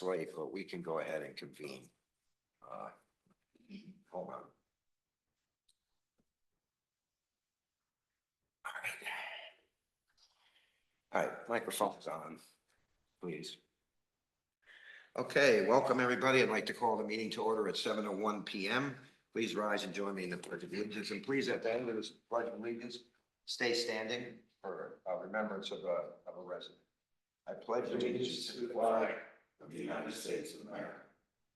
late, but we can go ahead and convene. Hold on. All right, microphone's on, please. Okay, welcome everybody. I'd like to call the meeting to order at 7:01 PM. Please rise and join me in the pledge of allegiance, and please at the end of this pledge of allegiance, stay standing for remembrance of a resident. I pledge allegiance to the flag of the United States of America,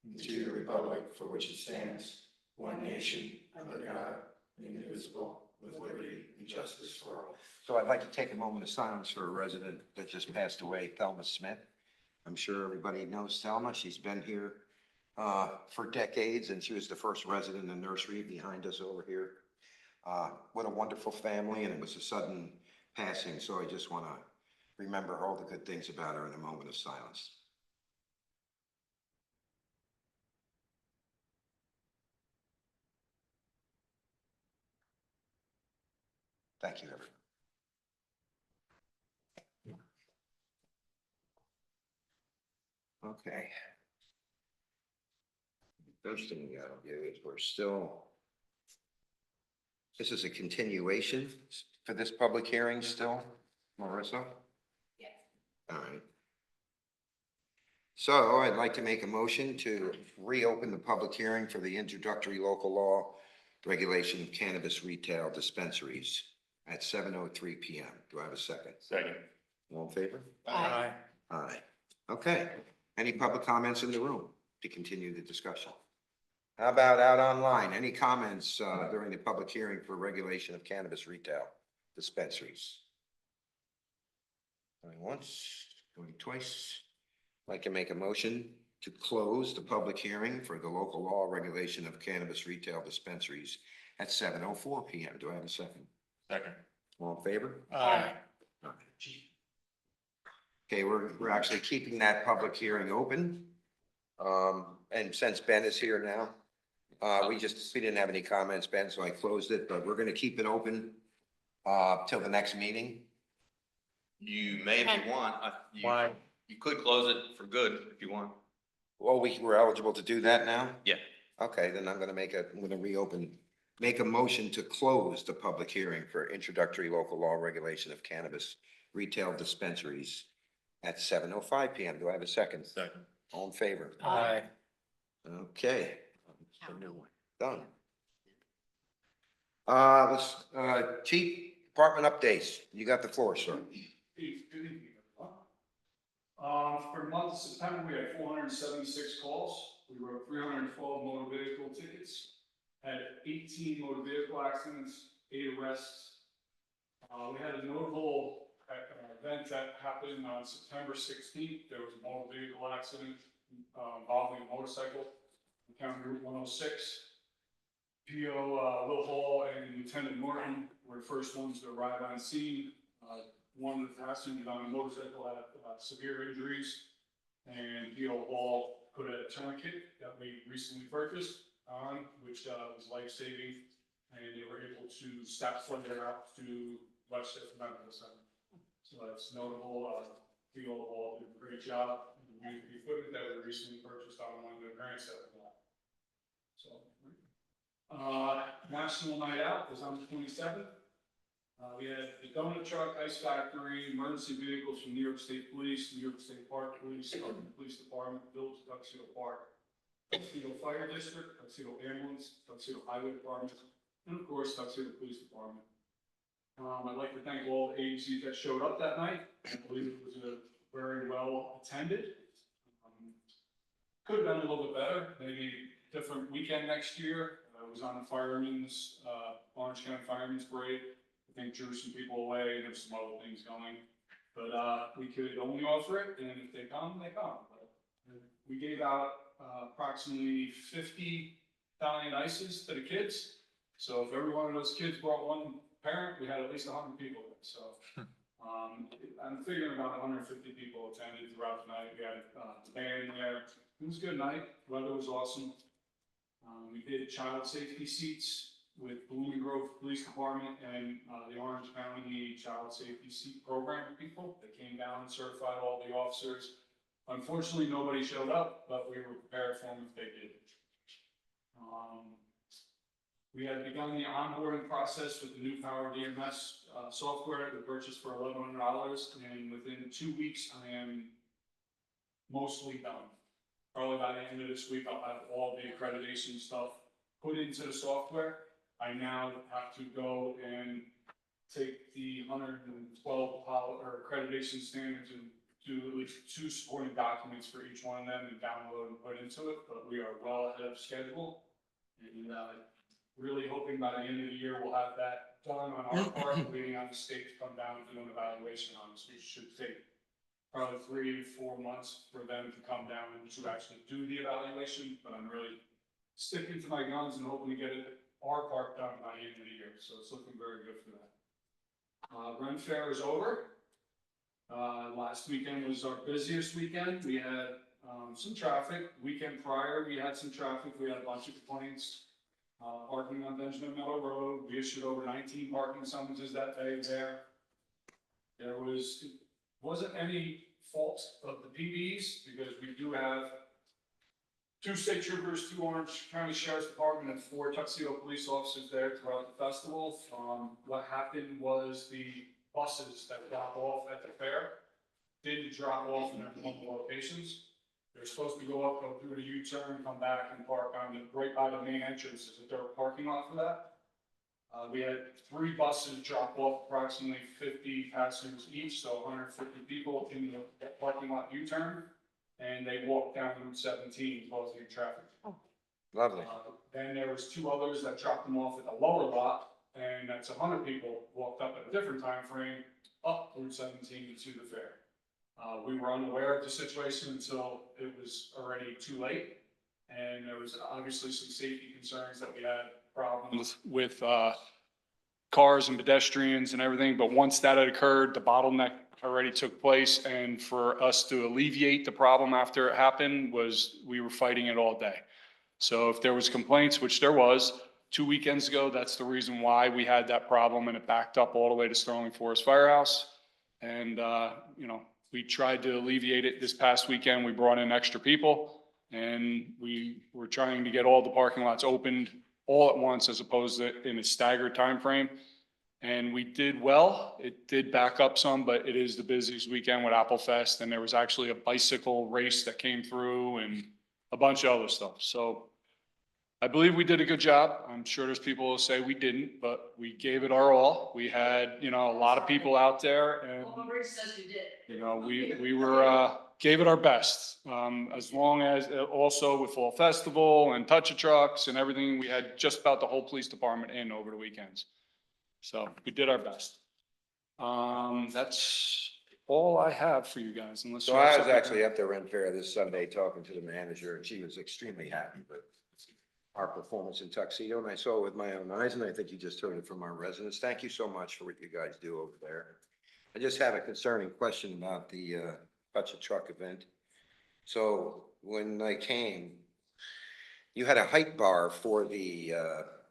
and to the republic for which it stands, one nation, under God, indivisible, with liberty and justice for all. So I'd like to take a moment of silence for a resident that just passed away, Thelma Smith. I'm sure everybody knows Thelma. She's been here for decades, and she was the first resident in the nursery behind us over here. What a wonderful family, and it was a sudden passing, so I just want to remember all the good things about her in a moment of silence. Thank you, everyone. Okay. First thing we gotta do is this is a continuation for this public hearing still, Marissa? Yes. All right. So I'd like to make a motion to reopen the public hearing for the introductory local law regulation of cannabis retail dispensaries at 7:03 PM. Do I have a second? Second. All in favor? Aye. Aye. Okay. Any public comments in the room to continue the discussion? How about out online? Any comments during the public hearing for regulation of cannabis retail dispensaries? Going once, going twice. I'd like to make a motion to close the public hearing for the local law regulation of cannabis retail dispensaries at 7:04 PM. Do I have a second? Second. All in favor? Aye. Okay, we're actually keeping that public hearing open. And since Ben is here now, we didn't have any comments, Ben, so I closed it, but we're gonna keep it open till the next meeting. You may if you want. Why? You could close it for good if you want. Well, we're eligible to do that now? Yeah. Okay, then I'm gonna reopen, make a motion to close the public hearing for introductory local law regulation of cannabis retail dispensaries at 7:05 PM. Do I have a second? Second. All in favor? Aye. Okay. Done. Chief, department updates. You got the floor, sir. For the month of September, we had 476 calls. We wrote 312 motor vehicle tickets, had 18 motor vehicle accidents, 8 arrests. We had a notable event that happened on September 16th. There was a motor vehicle accident involving a motorcycle on County Route 106. PO Will Hall and Lieutenant Norton were the first ones to arrive on scene. One of the passengers on the motorcycle had severe injuries, and PO Hall put a tourniquet that we recently purchased on, which was life-saving, and they were able to stop further out to Westchester Medical Center. So that's notable. PO Hall did a great job. The equipment that we recently purchased on one of the grants that we got. So, National Night Out was on the 27th. We had the donut truck, ice factory, emergency vehicles from New York State Police, New York State Park Police, Oakland Police Department, Village Tuxedo Park, Tuxedo Fire District, Tuxedo Ambulance, Tuxedo Highway Department, and of course, Tuxedo Police Department. I'd like to thank all the agencies that showed up that night. I believe it was a very well attended. Could have been a little bit better, maybe different weekend next year. I was on the firemen's, Orange County Firemen's Parade. I think drew some people away, and there's some other things going. But we could only offer it, and if they come, they come. But we gave out approximately 50 Italian ices to the kids. So if every one of those kids brought one parent, we had at least 100 people there. So I'm figuring about 150 people attended throughout the night. We had the band there. It was a good night. Weather was awesome. We did child safety seats with Blooming Grove Police Department and the Orange County Child Safety Seat Program people. They came down and certified all the officers. Unfortunately, nobody showed up, but we were prepared for them if they did. We had begun the onboarding process with the new Power DMS software that we purchased for $1,100, and within 2 weeks, I am mostly done. Probably by the end of this week, I'll have all the accreditation stuff put into the software. I now have to go and take the 112 accreditation standards and do at least 2 supporting documents for each one of them and download and put into it, but we are well ahead of schedule. And really hoping by the end of the year, we'll have that done on our part, waiting on the state to come down and do an evaluation on this, which should take probably 3 to 4 months for them to come down and to actually do the evaluation, but I'm really sticking to my guns and hoping to get our part done by the end of the year, so it's looking very good for that. Ren Fair is over. Last weekend was our busiest weekend. We had some traffic. Weekend prior, we had some traffic. We had a bunch of complaints. Parking on Benjamin Meadow Road. We issued over 19 parking summonses that day there. There wasn't any fault of the PBs because we do have 2 state troopers, 2 Orange County Sheriff's Department, and 4 Tuxedo police officers there throughout the festival. What happened was the buses that drop off at the fair didn't drop off in their normal locations. They're supposed to go up, go through the U-turn, come back and park right by the main entrance. There's a dirt parking lot for that. We had 3 buses drop off approximately 50 passengers each, so 150 people in the parking lot U-turn, and they walked down Route 17 causing traffic. Lovely. Then there was 2 others that dropped them off at the lower lot, and that's 100 people walked up at a different time frame up Route 17 to the fair. We were unaware of the situation until it was already too late, and there was obviously some safety concerns that we had problems with cars and pedestrians and everything, but once that had occurred, the bottleneck already took place, and for us to alleviate the problem after it happened we were fighting it all day. So if there was complaints, which there was 2 weekends ago, that's the reason why we had that problem, and it backed up all the way to Sterling Forest Firehouse. And, we tried to alleviate it this past weekend. We brought in extra people, and we were trying to get all the parking lots opened all at once as opposed to in a staggered time frame. And we did well. It did back up some, but it is the busiest weekend with Apple Fest, and there was actually a bicycle race that came through and a bunch of other stuff. So I believe we did a good job. I'm sure there's people who say we didn't, but we gave it our all. We had, a lot of people out there, and we were gave it our best. As long as also with Fall Festival and Touch of Trucks and everything, we had just about the whole police department in over the weekends. So we did our best. That's all I have for you guys, unless. So I was actually at the Ren Fair this Sunday talking to the manager, and she was extremely happy with our performance in Tuxedo, and I saw it with my own eyes, and I think you just heard it from our residents. Thank you so much for what you guys do over there. I just have a concerning question about the Touch a Truck event. So when I came, you had a height bar for the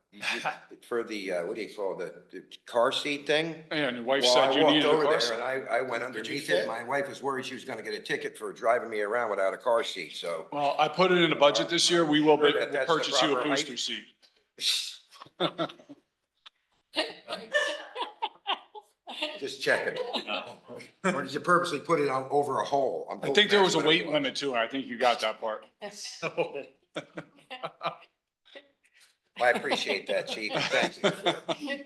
what do you call it, the car seat thing? And your wife Well, said you needed a car there seat. and I went underneath it. My wife was worried she was gonna get a ticket for driving me around without a car seat, so. Well, I put it in the budget this year. We will Sure that that's the purchase you a proper height? booster seat. Just checking. Or did you purposely put it on over a hole? I think there was a weight limit too. I think you got that part. I appreciate that, Chief. Thank you.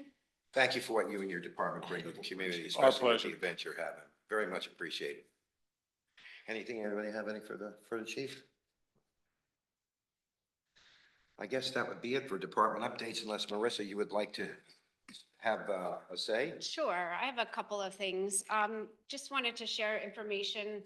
Thank you for what you and your department bring to the community, especially with pleasure. the event you're having. Very much appreciated. Anything, anybody have any for the chief? I guess that would be it for department updates, unless Marissa, you would like to have a say? Sure, I have a couple of things. Just wanted to share information.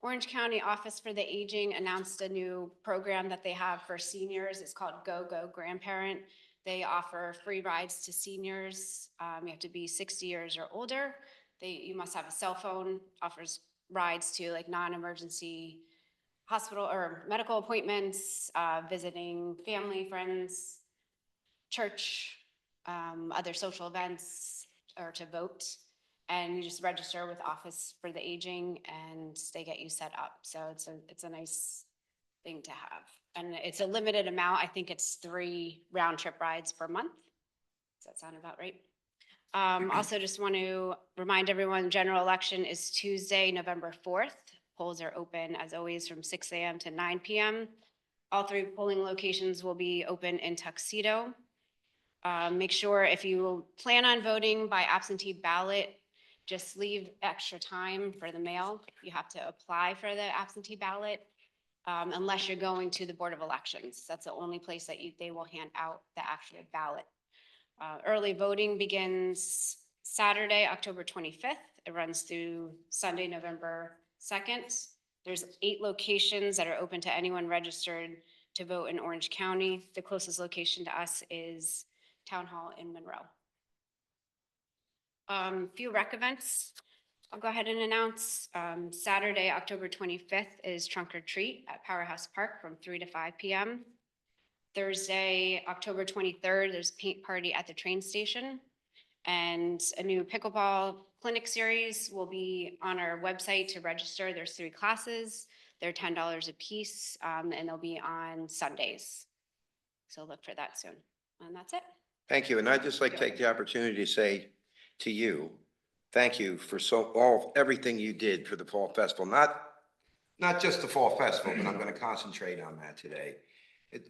Orange County Office for the Aging announced a new program that they have for seniors. It's called Go Go Grandparent. They offer free rides to seniors. You have to be 60 years or older. You must have a cell phone, offers rides to like non-emergency hospital or medical appointments, visiting family, friends, church, other social events, or to vote. And you just register with Office for the Aging and they get you set up. So it's a nice thing to have. And it's a limited amount. I think it's 3 round trip rides per month. Does that sound about right? Also just want to remind everyone, general election is Tuesday, November 4th. Polls are open as always from 6 a.m. to 9 p.m. All 3 polling locations will be open in Tuxedo. Make sure if you plan on voting by absentee ballot, just leave extra time for the mail. You have to apply for the absentee ballot unless you're going to the Board of Elections. That's the only place that they will hand out the actual ballot. Early voting begins Saturday, October 25th. It runs through Sunday, November 2nd. There's 8 locations that are open to anyone registered to vote in Orange County. The closest location to us is Town Hall in Monroe. Few rec events. I'll go ahead and announce. Saturday, October 25th is Trunk or Treat at Powerhouse Park from 3 to 5 p.m. Thursday, October 23rd, there's paint party at the train station. And a new pickleball clinic series will be on our website to register. There's 3 classes. They're $10 a piece, and they'll be on Sundays. So look for that soon. And that's it. Thank you. And I'd just like to take the opportunity to say to you, thank you for everything you did for the Fall Festival. Not just the Fall Festival, but I'm going to concentrate on that today.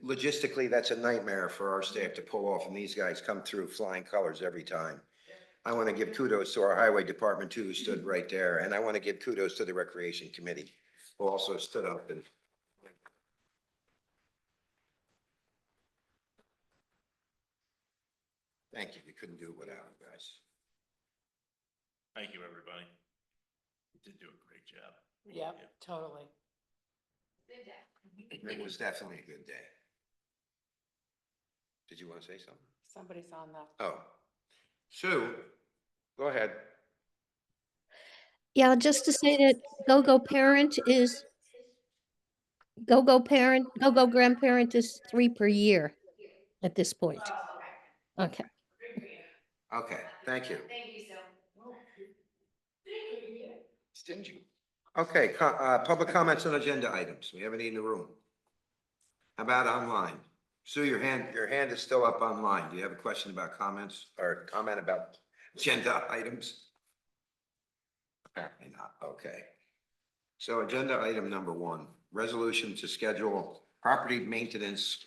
Logistically, that's a nightmare for our staff to pull off, and these guys come through flying colors every time. I want to give kudos to our highway department too, who stood right there, and I want to give kudos to the recreation committee, who also stood up and. Thank you. We couldn't do it without you guys. Thank you, everybody. You did do a great job. Yep, totally. It was definitely a good day. Did you want to say something? Somebody's on the. Oh, Sue, go ahead. Yeah, just to say that Go-Go Parent is, Go-Go Parent, Go-Go Grandparent is 3 per year at this point. Okay. Okay, thank you. Thank you, Sue. Stingy. Okay, public comments on agenda items. Do we have any in the room? How about online? Sue, your hand is still up online. Do you have a question about comments or comment about agenda items? Apparently not. Okay. So agenda item number 1, resolution to schedule property maintenance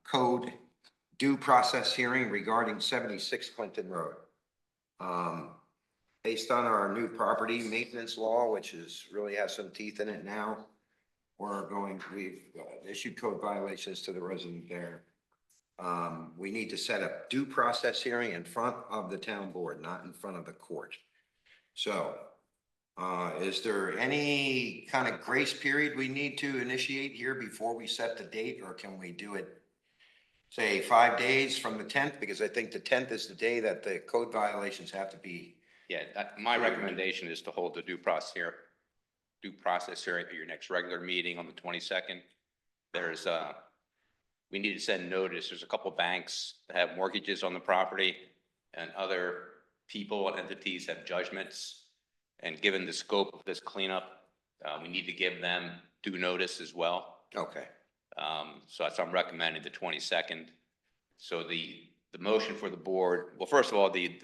code due process hearing regarding 76 Clinton Road. Based on our new property maintenance law, which really has some teeth in it now, we've issued code violations to the resident there. We need to set up due process hearing in front of the town board, not in front of the court. So, is there any kind of grace period we need to initiate here before we set the date, or can we do it, say, 5 days from the 10th? Because I think the 10th is the day that the code violations have to be. Yeah, my recommendation is to hold the due process hearing at your next regular meeting on the 22nd. We need to send notice. There's a couple banks that have mortgages on the property, and other people and entities have judgments. And given the scope of this cleanup, we need to give them due notice as well. Okay. So I'm recommending the 22nd. So the motion for the board, well, first of all, the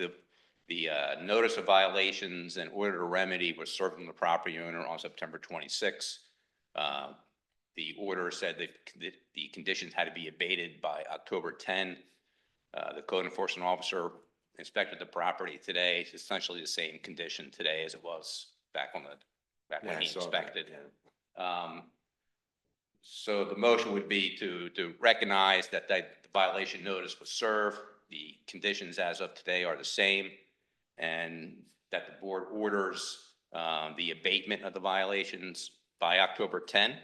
notice of violations and order to remedy was served on the property owner on September 26. The order said that the conditions had to be abated by October 10. The code enforcement officer inspected the property today. It's essentially the same condition today as it was back when he inspected. So the motion would be to recognize that the violation notice was served. The conditions as of today are the same, and that the board orders the abatement of the violations by October 10.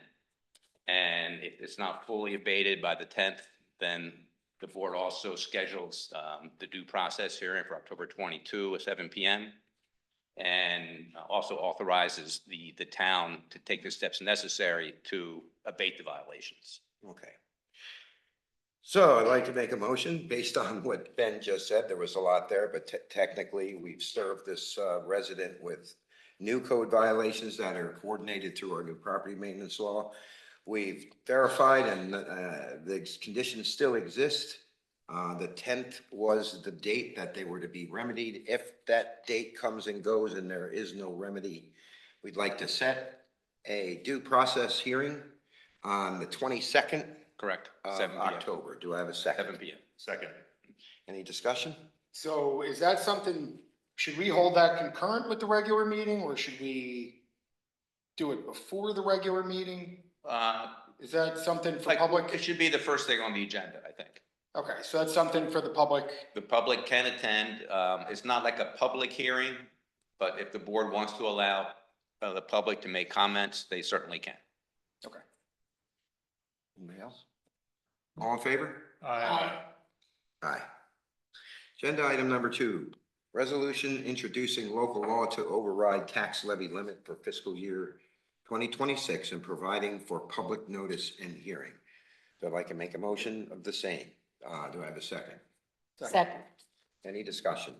And if it's not fully abated by the 10th, then the board also schedules the due process hearing for October 22 at 7 p.m. and also authorizes the town to take the steps necessary to abate the violations. Okay. So I'd like to make a motion based on what Ben just said. There was a lot there, but technically we've served this resident with new code violations that are coordinated through our new property maintenance law. We've verified and the conditions still exist. The 10th was the date that they were to be remedied. If that date comes and goes and there is no remedy, we'd like to set a due process hearing on the 22nd Correct. of 7 p.m. October. Do I have a second? 7 p.m. Second. Any discussion? So is that something, should we hold that concurrent with the regular meeting or should we do it before the regular meeting? Is that something for Like, public? it should be the first thing on the agenda, I think. Okay, so that's something for the public. The public can attend. It's not like a public hearing, but if the board wants to allow the public to make comments, they certainly can. Okay. Anybody else? All in favor? Aye. Aye. Agenda item number 2, resolution introducing local law to override tax levy limit for fiscal year 2026 and providing for public notice and hearing. So I'd like to make a motion of the same. Do I have a second? Second. Any discussion?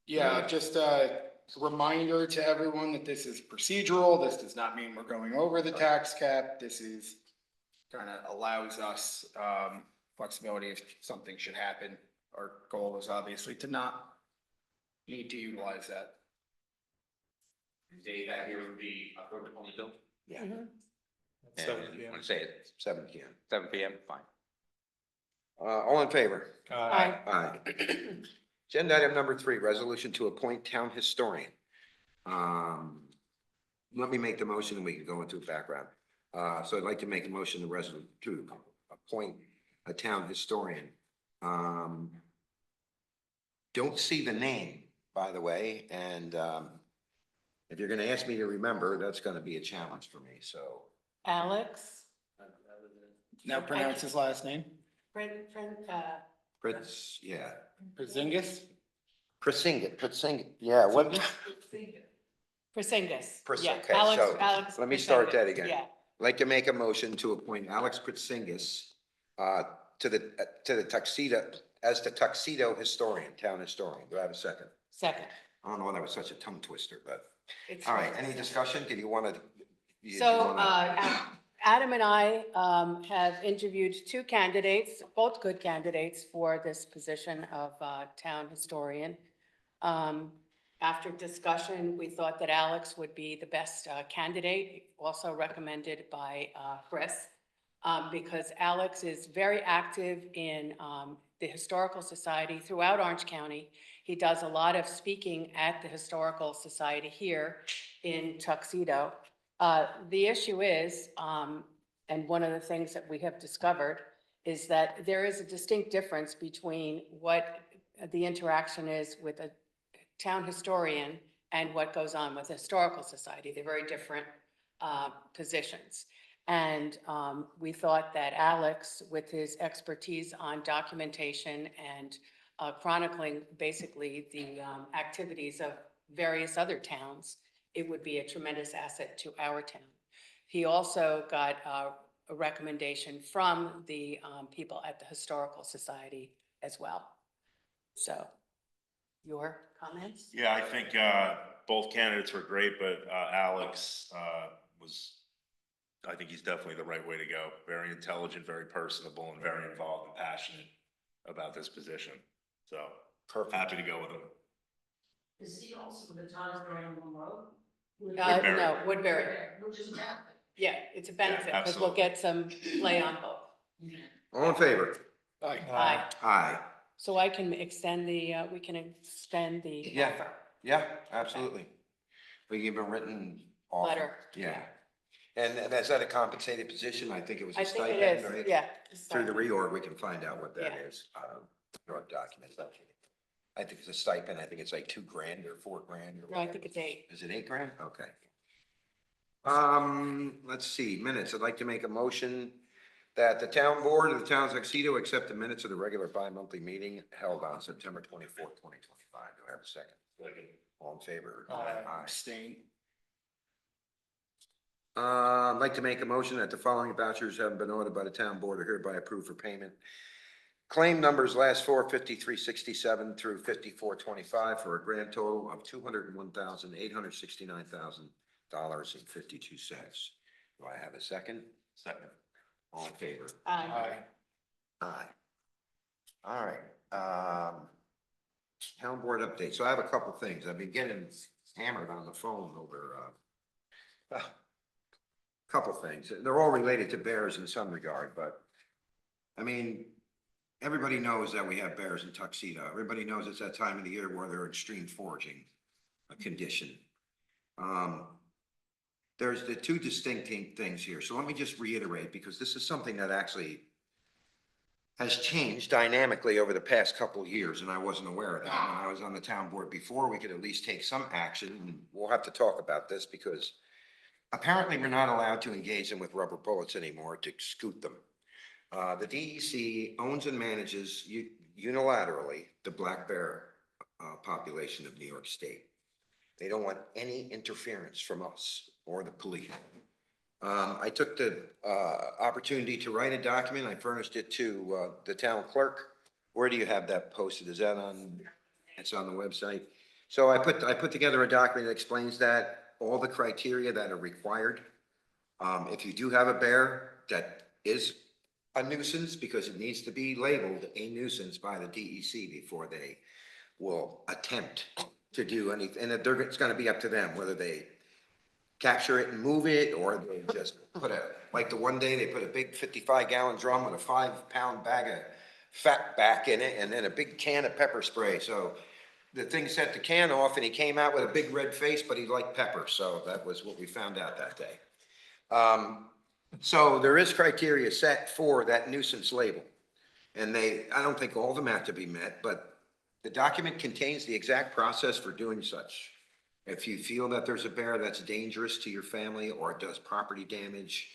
Yeah, just a reminder to everyone that this is procedural. This does not mean we're going over the tax cap. This is kind of allows us flexibility if something should happen. Our goal is obviously to not need to utilize that. Date that here would be October 22. Yeah, Mhm. And you want to say it, 7 p.m. 7 p.m., fine. All in favor? Aye. Aye. Agenda item number 3, resolution to appoint town historian. Let me make the motion and we can go into background. So I'd like to make a motion to appoint a town historian. Don't see the name, by the way, and if you're gonna ask me to remember, that's gonna be a challenge for me, so. Alex? Now pronounce his last name. Pritz, yeah. Porzingis? Pritzinga, yeah, what? Prisingis. Pris- Yeah, okay, Alex, so Alex. let me start that Prisingis. again. Yeah, I'd like to make a motion to appoint Alex Pritzingas to the tuxedo, as the tuxedo historian, town historian. Do I have a second? second. I don't know why that was such a tongue twister, but, It's all right, fine. any discussion? Do you want to? So Adam and I have interviewed 2 candidates, both good candidates for this position of town historian. After discussion, we thought that Alex would be the best candidate, also recommended by Chris, because Alex is very active in the Historical Society throughout Orange County. He does a lot of speaking at the Historical Society here in Tuxedo. The issue is, and one of the things that we have discovered, is that there is a distinct difference between what the interaction is with a town historian and what goes on with the Historical Society. They're very different positions. And we thought that Alex, with his expertise on documentation and chronicling basically the activities of various other towns, it would be a tremendous asset to our town. He also got a recommendation from the people at the Historical Society as well. So, your comments? Yeah, I think both candidates were great, but Alex I think he's definitely the right way to go. Very intelligent, very personable, and very involved and passionate about this position. So Perfect. happy to go with him. Is he also the town of Monroe? Woodbury. No, Woodbury. Which is bad. Yeah, it's a benefit because we'll absolutely. get some play on both. All in favor? Aye. Aye. Aye. So I can extend the, we can extend the Yeah. offer. Yeah, absolutely. We give a written offer. Letter. Yeah. And is that a compensated position? I think it was a I think stipend, it right? is, yeah. Through the reorg, we can find out what that Yeah. is. Your documents. I think it's a stipend. I think it's like $2,000 or $4,000 or No, I think it's 8. Is it $8,000? Okay. Let's see, minutes. I'd like to make a motion that the town board of the town of Tuxedo accept the minutes of the regular bi-monthly meeting held on September 24th, 2025. Do I have a second? All in favor? Abstain. I'd like to make a motion that the following vouchers have been ordered by the town board are hereby approved for payment. Claim numbers last four, 5367 through 5425 for a grand total of $201,869,000.52. Do I have a second? Second. All in favor? Aye. Aye. All right, town board update. So I have a couple things. I've been getting hammered on the phone over, a couple things. They're all related to bears in some regard, but I mean, everybody knows that we have bears in Tuxedo. Everybody knows it's that time of the year where they're extreme foraging condition. There's the two distinct things here. So let me just reiterate, because this is something that actually has changed dynamically over the past couple of years, and I wasn't aware of that. When I was on the town board before, we could at least take some action, and we'll have to talk about this because apparently we're not allowed to engage them with rubber bullets anymore to scoot them. The DEC owns and manages unilaterally the black bear population of New York State. They don't want any interference from us or the police. I took the opportunity to write a document. I furnished it to the town clerk. Where do you have that posted? Is that on, it's on the website? So I put together a document that explains that, all the criteria that are required. If you do have a bear that is a nuisance, because it needs to be labeled a nuisance by the DEC before they will attempt to do anything. And it's gonna be up to them whether they capture it and move it, or they just put like the one day they put a big 55-gallon drum with a 5-pound bag of fat back in it, and then a big can of pepper spray. So the thing set the can off, and he came out with a big red face, but he liked pepper. So that was what we found out that day. So there is criteria set for that nuisance label. And I don't think all of them have to be met, but the document contains the exact process for doing such. If you feel that there's a bear that's dangerous to your family or does property damage,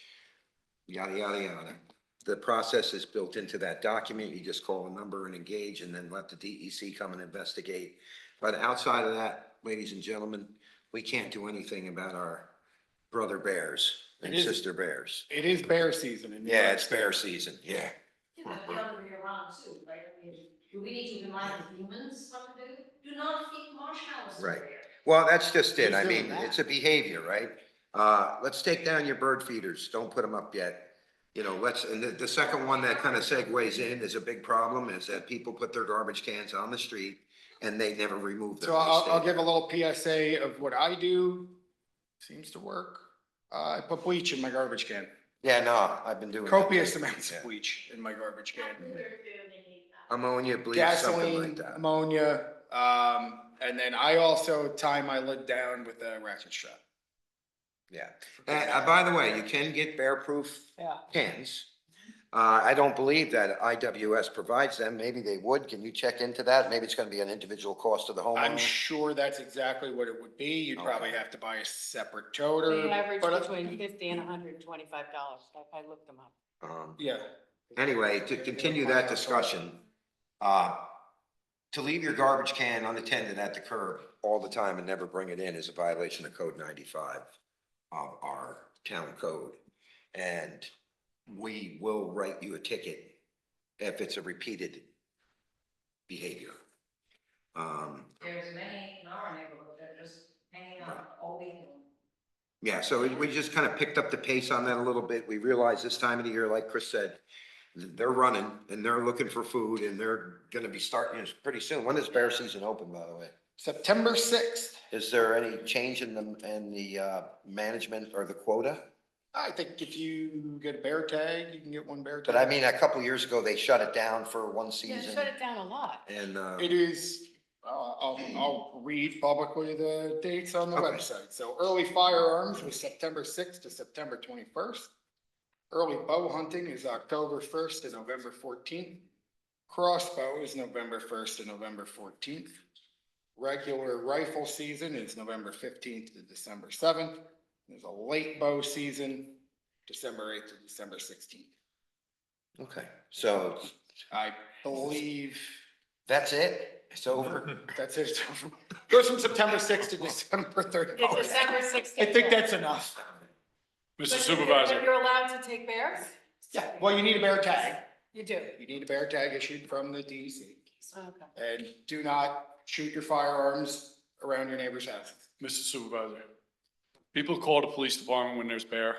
yada, yada, yada. The process is built into that document. You just call a number and engage, and then let the DEC come and investigate. But outside of that, ladies and gentlemen, we can't do anything about our brother bears and sister bears. It is bear season in New Yeah, York it's State. bear season, yeah. Yeah, but the other way around too, right? I mean, do we need to remind the humans what to do? Do not feed marshmallows. to Right. bears. Well, that's just it. Who's I doing mean, that? it's a behavior, right? Let's take down your bird feeders. Don't put them up yet. You know, and the second one that kind of segues in is a big problem, is that people put their garbage cans on the street and they never remove them. So I'll give a little PSA of what I do. Seems to work. I put bleach in my garbage can. Yeah, no, I've been doing. that Copious too. amounts of Yeah. bleach in my garbage can. Ammonia, bleach, something like Gasoline, that. ammonia, and then I also tie my lid down with a ratchet strap. Yeah. And by the way, you can get bear-proof Yeah. cans. I don't believe that IWS provides them. Maybe they would. Can you check into that? Maybe it's gonna be an individual cost to the I'm homeowner. sure that's exactly what it would be. You'd probably Okay. have to buy a separate toter. They average but, between $50 and $125. I looked them up. Yeah. Anyway, to continue that discussion, to leave your garbage can unattended at the curb all the time and never bring it in is a violation of Code 95 of our town code. And we will write you a ticket if it's a repeated behavior. There's many in our neighborhood that are just hanging out all weekend. Yeah, so we just kind of picked up the pace on that a little bit. We realized this time of the year, like Chris said, they're running and they're looking for food, and they're gonna be starting pretty soon. When is bear season open, by the way? September 6th. Is there any change in the management or the quota? I think if you get a bear tag, you can get one bear tag. But I mean, a couple years ago, they shut it down for one Yeah, season. shut it down a lot. And, It is, I'll read publicly the dates on the Okay. website. So early firearms was September 6th to September 21st. Early bow hunting is October 1st to November 14th. Crossbow is November 1st to November 14th. Regular rifle season is November 15th to December 7th. There's a late bow season, December 8th to December 16th. okay, so I believe that's it? It's over? that's it. Goes from September 6th to December 31st. It's December 16th. I think that's enough. Mr. Supervisor, But you're allowed to take bears? Yeah, well, you need a bear tag. You do? You need a bear tag issued from the DEC. Okay. And do not shoot your firearms around your neighbor's houses. Mr. Supervisor, people call the police department when there's bear.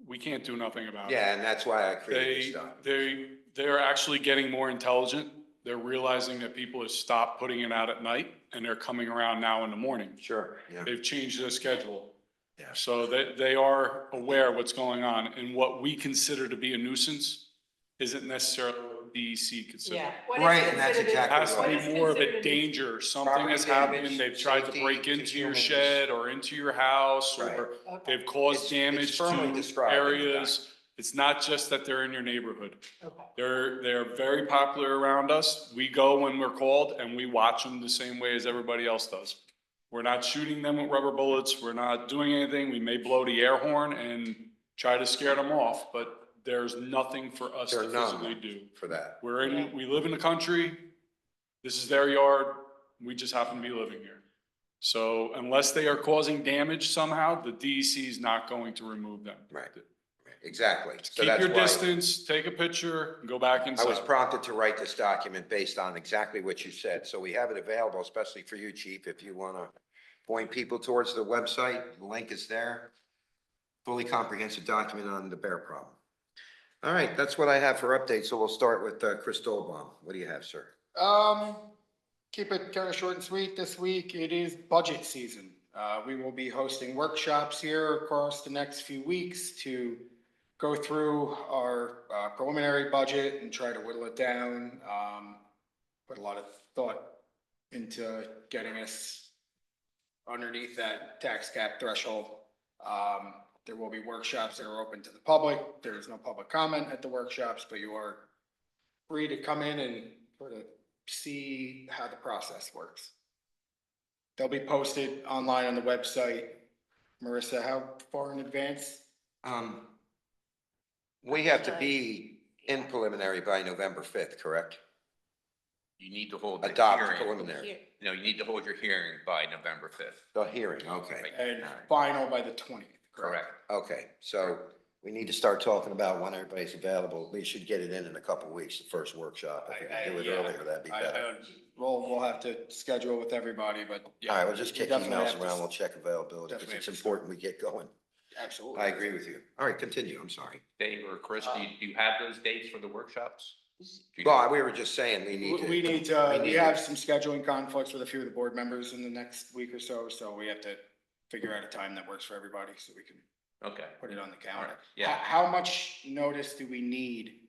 We can't do nothing about it. Yeah, and that's why I created this They, stuff. they're actually getting more intelligent. They're realizing that people have stopped putting it out at night and they're coming around now in the morning. Sure, yeah. They've changed their schedule. Yeah. So they are aware of what's going on, and what we consider to be a nuisance isn't necessarily what DEC considers. Yeah. What is Right, and that's considered a- exactly It has to what is be more of a considered danger, something Property has damage, happened, they've tried to safety break to into your humans. shed or into your house, Right. or Okay. they've caused It's damage firmly to described in the areas. It's not just that they're in your neighborhood. Okay. They're very popular around us. We go when we're called and we watch them the same way as everybody else does. We're not shooting them with rubber bullets. We're not doing anything. We may blow the air horn and try to scare them off, but there's nothing for us to They're numb. physically do. For that. We live in the country. This is their yard. We just happen to be living here. So unless they are causing damage somehow, the DEC is not going to remove them. Right. Exactly. So Keep that's your why distance, take a picture, and go back I was inside. prompted to write this document based on exactly what you said. So we have it available, especially for you, chief, if you want to point people towards the website. The link is there. Fully comprehensive document on the bear problem. All right, that's what I have for updates. So we'll start with Chris Dolbaum. What do you have, sir? Keep it kind of short and sweet this week. It is budget season. We will be hosting workshops here across the next few weeks to go through our preliminary budget and try to whittle it down. Put a lot of thought into getting us underneath that tax cap threshold. There will be workshops that are open to the public. There is no public comment at the workshops, but you are free to come in and sort of see how the process works. They'll be posted online on the website. Marissa, how far in advance? We have to be in preliminary by November 5th, correct? You need to hold the Adopt hearing. preliminary. No, you need to hold your hearing by November 5th. The hearing, okay. Right. And final by the 20th, correct? Correct. Okay, so we need to start talking about when everybody's available. We should get it in a couple of weeks, the first workshop. If we can do it Yeah. earlier, that'd be better. We'll have to schedule with everybody, but yeah. All right, we'll just we kick definitely emails have to- around. We'll check availability because definitely it's have to important we get going. Absolutely. I agree with you. All right, continue. I'm sorry. Dave or Chris, do you have those dates for the workshops? Do you Well, know? we were just saying we need to. We need we to, we need have to- some scheduling conflicts with a few of the board members in the next week or so, so we have to figure out a time that works for everybody so we can Okay, put it on the calendar. yeah. How much notice do we need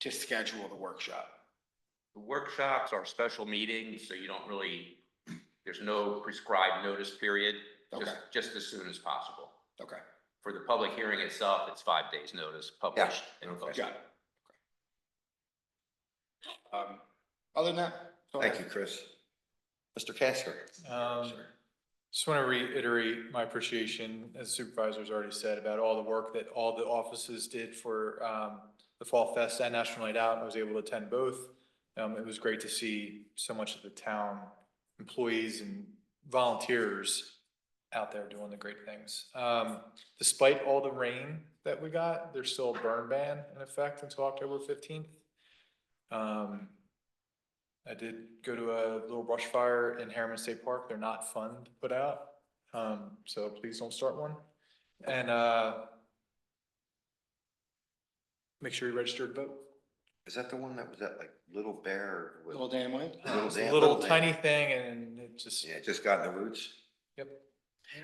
to schedule the workshop? The workshops are special meetings, so you don't really, there's no prescribed notice period, Okay. just as soon as possible. Okay, For the public hearing itself, it's 5 days' notice published. and okay. posted. got it. Other than that. that's all I Thank you, have. Chris. Mr. Casper. Just want to reiterate my appreciation, as supervisors already said, about all the work that all the offices did for the Fall Fest and National Night Out. I was able to attend both. It was great to see so much of the town employees and volunteers out there doing the great things. Despite all the rain that we got, there's still a burn ban in effect until October 15th. I did go to a little brush fire in Harriman State Park. They're not fun to put out. So please don't start one. And make sure you register to vote. Is that the one that was at like Little Bear? with- Little Dan Way? Little It's a Dan- little Dan. tiny thing and it just, Yeah, it just got in the roots. yep.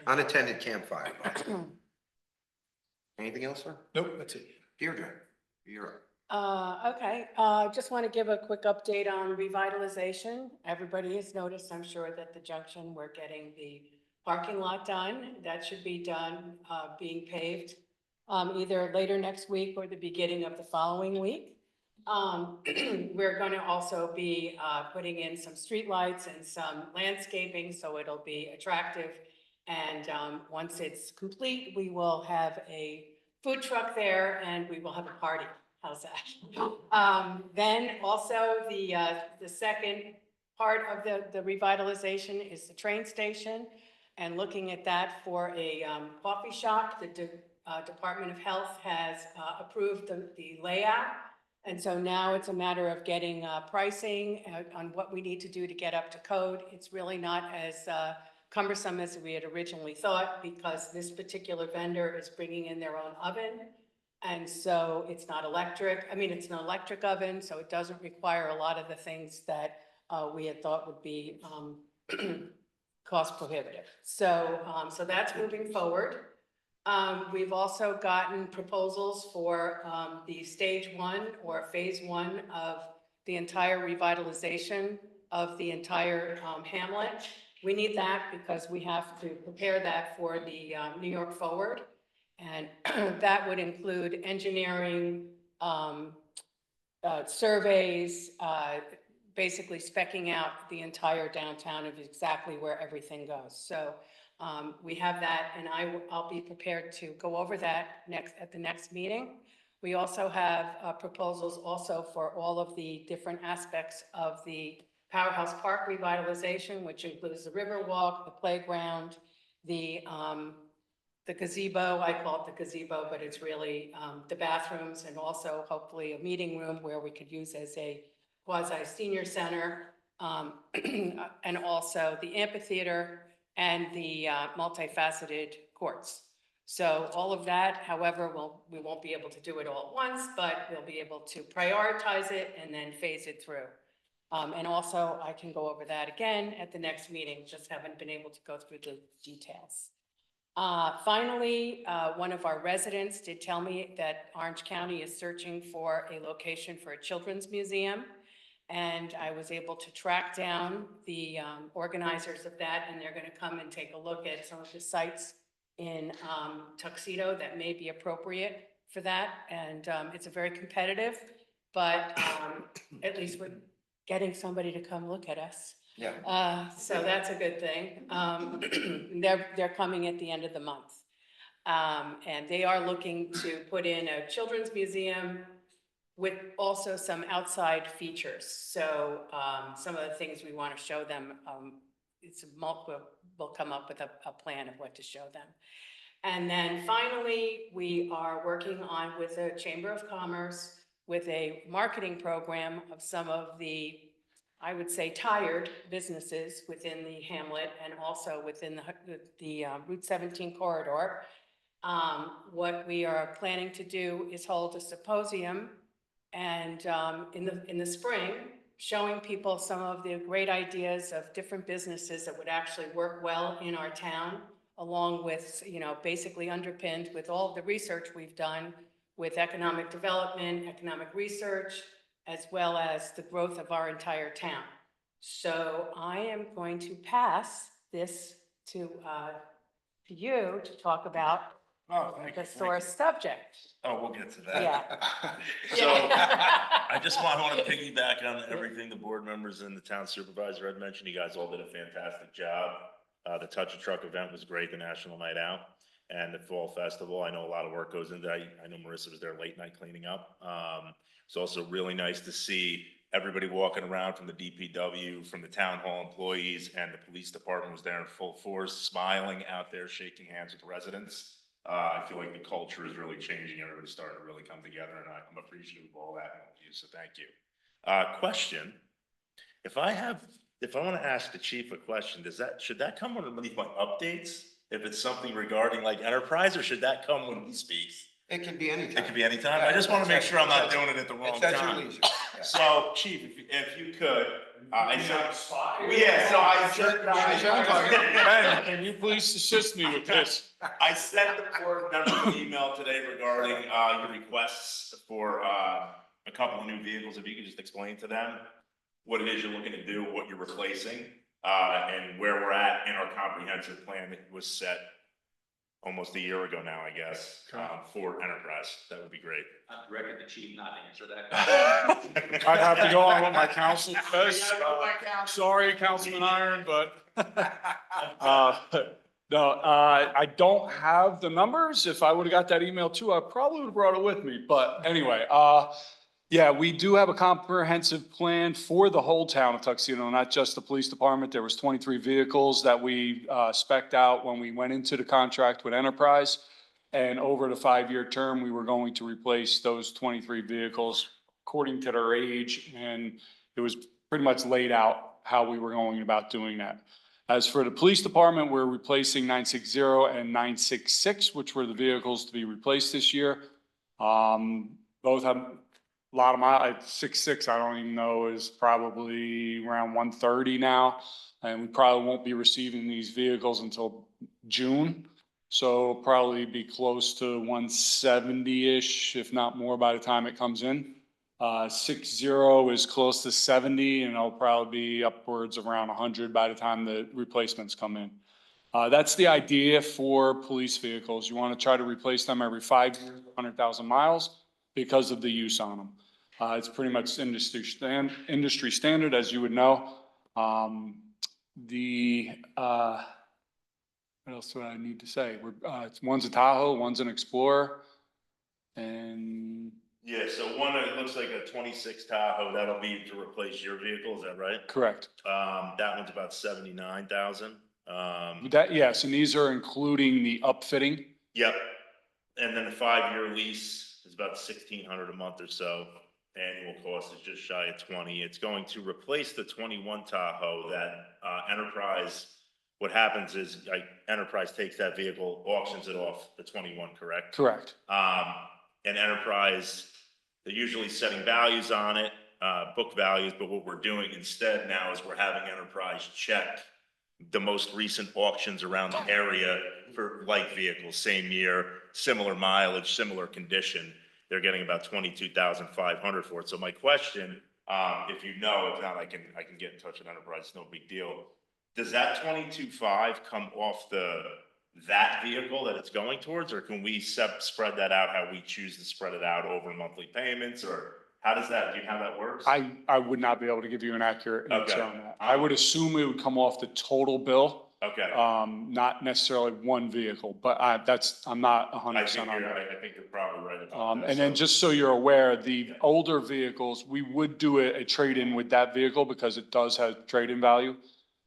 Unattended campfire. Anything else, sir? Nope, that's it. Deirdre, you're up. Okay, just want to give a quick update on revitalization. Everybody has noticed, I'm sure, that the junction, we're getting the parking lot done. That should be done, being paved, either later next week or the beginning of the following week. We're going to also be putting in some streetlights and some landscaping, so it'll be attractive. And once it's complete, we will have a food truck there and we will have a party. How's that? Then also the second part of the revitalization is the train station and looking at that for a coffee shop. The Department of Health has approved the layout And so now it's a matter of getting pricing on what we need to do to get up to code. It's really not as cumbersome as we had originally thought because this particular vendor is bringing in their own oven. And so it's not electric. I mean, it's an electric oven, so it doesn't require a lot of the things that we had thought would be cost prohibitive. So, so that's moving forward. We've also gotten proposals for the stage one or phase one of the entire revitalization of the entire hamlet. We need that because we have to prepare that for the New York Forward. And that would include engineering, surveys, basically specking out the entire downtown of exactly where everything goes. So we have that, and I'll be prepared to go over that at the next meeting. We also have proposals also for all of the different aspects of the Powerhouse Park revitalization, which includes the Riverwalk, the playground, the gazebo. I call it the gazebo, but it's really the bathrooms, and also hopefully a meeting room where we could use as a quasi-senior center, and also the amphitheater and the multifaceted courts. So all of that, however, we won't be able to do it all at once, but we'll be able to prioritize it and then phase it through. And also I can go over that again at the next meeting, just haven't been able to go through the details. Finally, one of our residents did tell me that Orange County is searching for a location for a children's museum. And I was able to track down the organizers of that, and they're going to come and take a look at some of the sites in Tuxedo that may be appropriate for that. And it's a very competitive, but at least we're getting somebody to come look at us. Yeah. So that's a good thing. They're coming at the end of the month. And they are looking to put in a children's museum with also some outside features. So some of the things we want to show them, we'll come up with a plan of what to show them. And then finally, we are working on with the Chamber of Commerce with a marketing program of some of the, I would say, tired businesses within the hamlet and also within the Route 17 corridor. What we are planning to do is hold a symposium and in the spring, showing people some of the great ideas of different businesses that would actually work well in our town, along with, basically underpinned with all the research we've done with economic development, economic research, as well as the growth of our entire town. So I am going to pass this to you to talk about the source subject. Oh, we'll get to that. Yeah. So I just want to piggyback on everything the board members and the town supervisor had mentioned. You guys all did a fantastic job. The Touch a Truck event was great, the National Night Out and the Fall Festival. I know a lot of work goes into that. I know Marissa was there late night cleaning up. It's also really nice to see everybody walking around from the DPW, from the town hall employees, and the police department was there in full force, smiling out there, shaking hands with residents. I feel like the culture is really changing. Everybody's starting to really come together, and I'm appreciative of all that. So thank you. Question: If I want to ask the chief a question, should that come underneath my updates? If it's something regarding like enterprise, or should that come when he speaks? It can be anytime. It could be anytime. I just want to make sure I'm not doing it at the wrong It's at your time. leisure. Yeah. So, chief, if you could, I said, spot. yeah. So I said, Can you please assist me with this? I sent the board members an email today regarding your requests for a couple of new vehicles. If you could just explain to them what it is you're looking to do, what you're replacing, and where we're at in our comprehensive plan that was set almost a year ago now, I guess, for enterprise. That would be great. I reckon the chief not answer that. I have to go on what my counsel says. Sorry, Councilman Iron, but no, I don't have the numbers. If I would have got that email too, I probably would have brought it with me. But anyway, yeah, we do have a comprehensive plan for the whole town of Tuxedo, not just the police department. There was 23 vehicles that we spec'd out when we went into the contract with Enterprise. And over the 5-year term, we were going to replace those 23 vehicles according to their age, and it was pretty much laid out how we were going about doing that. As for the police department, we're replacing 960 and 966, which were the vehicles to be replaced this year. Both have a lot of miles. 66, I don't even know, is probably around 130 now. And we probably won't be receiving these vehicles until June. So probably be close to 170-ish, if not more, by the time it comes in. 60 is close to 70, and it'll probably be upwards around 100 by the time the replacements come in. That's the idea for police vehicles. You want to try to replace them every 5 years, 100,000 miles, because of the use on them. It's pretty much industry standard, as you would know. What else do I need to say? One's a Tahoe, one's an Explorer, and Yeah, so one, it looks like a 26 Tahoe, that'll be to replace your vehicle, is that right? correct. That one's about 79,000. Yes, and these are including the upfitting. Yep. And then a 5-year lease is about 1,600 a month or so. Annual cost is just shy of 20. It's going to replace the 21 Tahoe that Enterprise, what happens is Enterprise takes that vehicle, auctions it off, the 21, correct? Correct. And Enterprise, they're usually setting values on it, book values, but what we're doing instead now is we're having Enterprise check the most recent auctions around the area for like vehicles, same year, similar mileage, similar condition. They're getting about 22,500 for it. So my question, if you know, if not, I can get in touch with Enterprise, it's no big deal. Does that 22.5 come off that vehicle that it's going towards, or can we spread that out how we choose to spread it out over monthly payments, or how does that, do you know how that works? I would not be able to give you an accurate answer Okay. on that. I would assume it would come off the total bill. Okay. Not necessarily one vehicle, but I'm not 100% on I that. think you're probably right about that. And then just so you're aware, the older vehicles, we would do a trade-in with that vehicle because it does have trade-in value.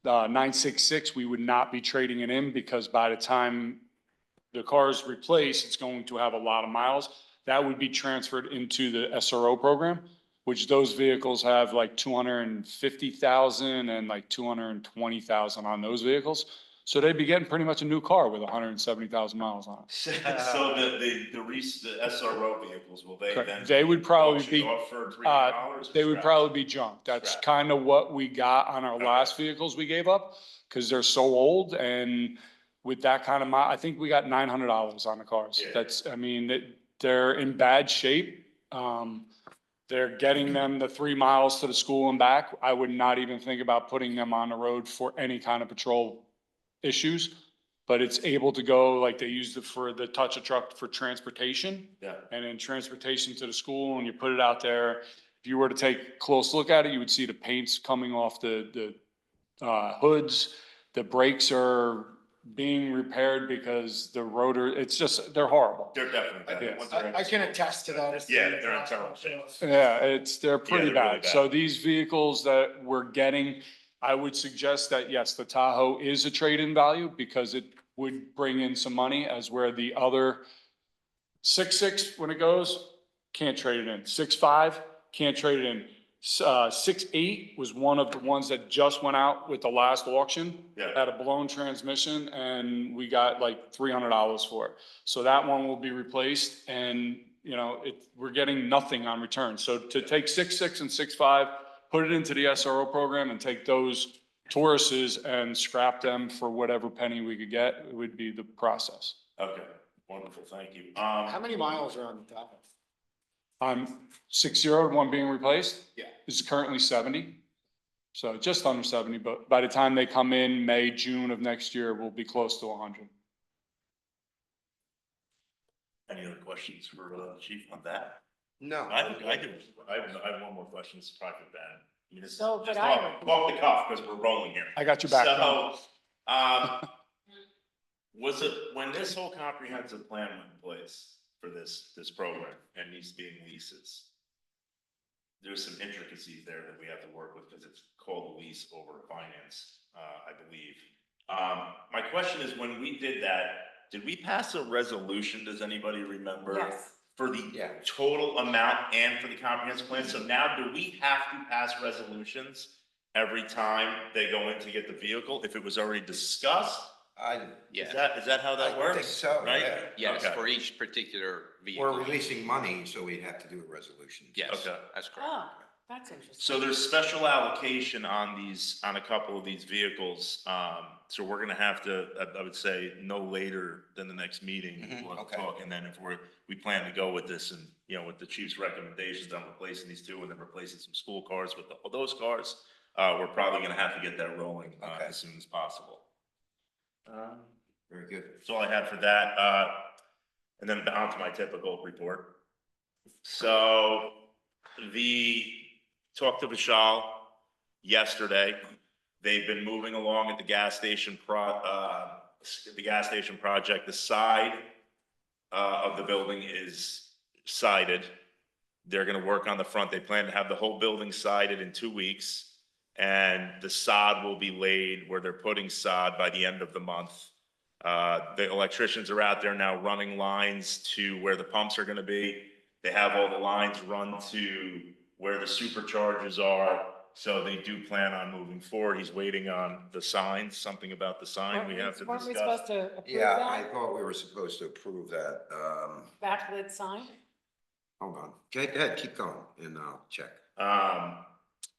966, we would not be trading it in because by the time the car is replaced, it's going to have a lot of miles. That would be transferred into the SRO program, which those vehicles have like 250,000 and like 220,000 on those vehicles. So they'd be getting pretty much a new car with 170,000 miles on it. So the SRO vehicles, will they then? They would probably auction be, off for $300? they would probably be junk. That's Scrap. kind of what we got on our last vehicles we gave up, because they're so old, and with that kind of I think we got $900 on the cars. Yeah. That's, I mean, they're in bad shape. They're getting them the 3 miles to the school and back. I would not even think about putting them on the road for any kind of patrol issues, but it's able to go, like they used it for the touch a truck for transportation. Yeah. And then transportation to the school, and you put it out there. If you were to take a close look at it, you would see the paints coming off the hoods. The brakes are being repaired because the rotor, it's just, they're horrible. They're definitely bad. Yes. Once they're in I the can school. attest to that. Yeah, they're in terrible shape. Yeah, they're pretty they're really bad. bad. So these vehicles that we're getting, I would suggest that, yes, the Tahoe is a trade-in value because it would bring in some money, as where the other 6.6, when it goes, can't trade it in. 6.5, can't trade it in. 6.8 was one of the ones that just went out with the last auction. Yeah. Had a blown transmission, and we got like $300 for it. So that one will be replaced, and you know, we're getting nothing on return. So to take 6.6 and 6.5, put it into the SRO program and take those Tauruses and scrap them for whatever penny we could get, it would be the process. Okay, wonderful, thank you. How many miles are on the top? 60, the one being replaced. Yeah. Is currently 70. So just under 70, but by the time they come in May, June of next year, we'll be close to 100. Any other questions for the chief on that? No. I have one more question, it's probably bad. I mean, it's So, just but off the cuff, because we're rolling here. I got your back. So, was it, when this whole comprehensive plan went in place for this program and these being leases, there's some intricacies there that we have to work with because it's called a lease over finance, I believe. My question is, when we did that, did we pass a resolution, does anybody remember? Yes. for the Yeah. total amount and for the comprehensive plan. So now do we have to pass resolutions every time they go in to get the vehicle if it was already discussed? Yeah, Is that how that I works? think so, Right? yeah. yes, Okay. for each particular We're vehicle. releasing money, so we'd have to do a resolution. Yes, Okay. that's correct. Oh, that's interesting. So there's special allocation on these, on a couple of these vehicles. So we're gonna have to, I would say, no later than the next meeting. Mhm, We'll have to okay. talk, and then if we plan to go with this and, with the chief's recommendations on replacing these two and then replacing some school cars with those cars, we're probably gonna have to get that rolling, Okay. as soon as possible. Very good. That's all I had for that. And then on to my typical report. So talked to Vishal yesterday. They've been moving along at the gas station project. The side of the building is sided. They're gonna work on the front. They plan to have the whole building sided in 2 weeks. And the sod will be laid where they're putting sod by the end of the month. The electricians are out there now running lines to where the pumps are gonna be. They have all the lines run to where the superchargers are, so they do plan on moving forward. He's waiting on the signs, something about the sign we have to Weren't we discuss. supposed to approve Yeah, I that? thought we were supposed to approve that. Backlit sign? Hold on. Okay, go ahead, keep going, and I'll check.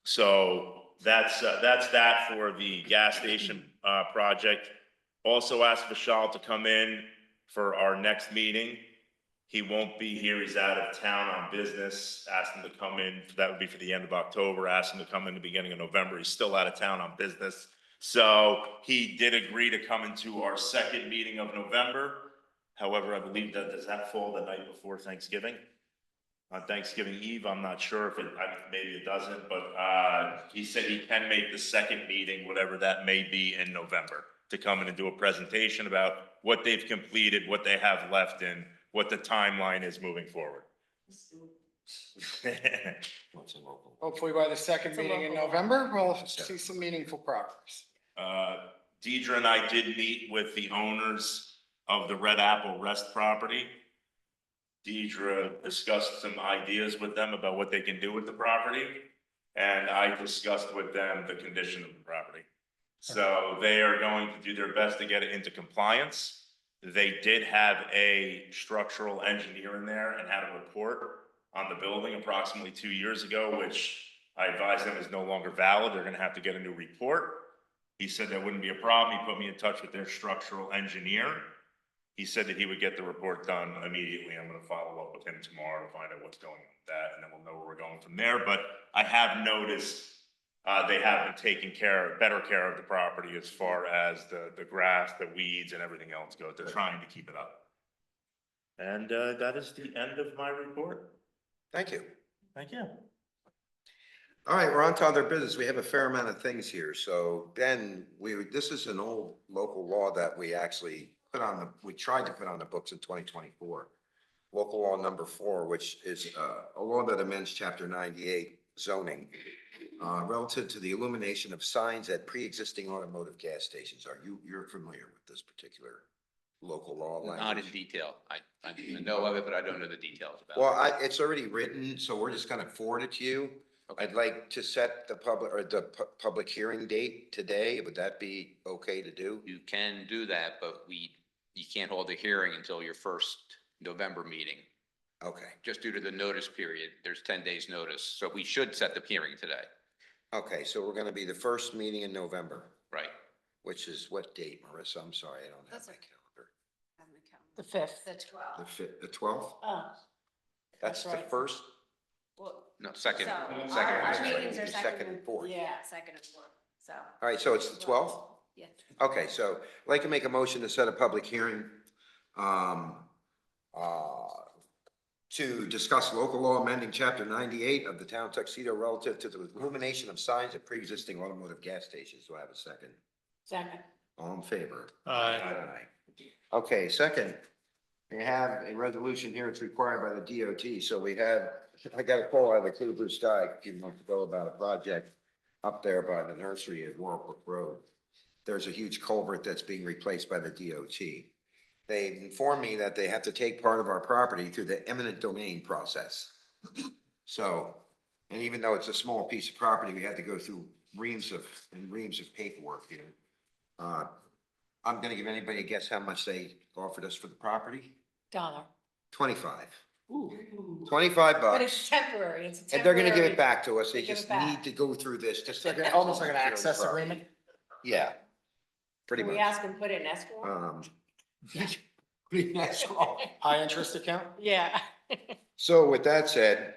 So that's that for the gas station, project. Also asked Vishal to come in for our next meeting. He won't be here. He's out of town on business. Asked him to come in. That would be for the end of October. Asked him to come in the beginning of November. He's still out of town on business. So he did agree to come into our second meeting of November. However, I believe does that fall the night before Thanksgiving? On Thanksgiving Eve, I'm not sure if maybe it doesn't, but, he said he can make the second meeting, whatever that may be, in November, to come in and do a presentation about what they've completed, what they have left, and what the timeline is moving forward. What's a local? Hopefully by the second It's a meeting in local law. November, we'll see some meaningful progress. Deidre and I did meet with the owners of the Red Apple Rest property. Deidre discussed some ideas with them about what they can do with the property, and I discussed with them the condition of the property. So they are going to do their best to get it into compliance. They did have a structural engineer in there and had a report on the building approximately 2 years ago, which I advised them is no longer valid. They're gonna have to get a new report. He said that wouldn't be a problem. He put me in touch with their structural engineer. He said that he would get the report done immediately. I'm gonna follow up with him tomorrow to find out what's going on with that, and then we'll know where we're going from there. But I have noticed they have been taking better care of the property as far as the grass, the weeds, and everything else goes. They're trying to keep it up. And that is the end of my report. Thank you. Thank you. All right, we're on to other business. We have a fair amount of things here. So Ben, this is an old local law that we actually we tried to put on the books in 2024. Local law number 4, which is a law that amends chapter 98 zoning relative to the illumination of signs at pre-existing automotive gas stations. You're familiar with this particular local law language? Not in detail. I know of it, but I don't know the details about it. Well, it's already written, so we're just gonna forward it to you. Okay. I'd like to set the public hearing date today. Would that be okay to do? You can do that, but you can't hold a hearing until your first November meeting, Okay, just due to the notice period. There's 10 days notice, so we should set the hearing today, okay, so we're gonna be the first meeting in November, right? which is what date, Marissa? I'm sorry, I don't have That's my okay. calendar. The 5th. The 12th. The 12th? Oh, That's the right. first? Well, No, second, so second. our meetings are Second and fourth. Yeah, second and fourth, so. All right, so it's the 12th? Yeah. Okay, so I'd like to make a motion to set a public hearing, to discuss local law amending chapter 98 of the town of Tuxedo relative to the illumination of signs at pre-existing automotive gas stations. Do I have a second? second. All in favor? Aye. Okay, second, we have a resolution here. It's required by the DOT. So I got a call out of the clear blue sky a few months ago about a project up there by the nursery at Warwick Road. There's a huge culvert that's being replaced by the DOT. they informed me that they have to take part of our property through the eminent domain process. So, and even though it's a small piece of property, we had to go through reams of paperwork here. I'm gonna give anybody a guess how much they offered us for the property? Dollar. 25. Ooh. 25 But bucks. it's temporary, it's a And they're temporary. gonna give it back to us. They They give just it back. need to go through this, just Almost like an access agreement. Yeah, pretty Can we much. ask them to put it in escrow? Pretty nice. High interest account? Yeah. So with that said,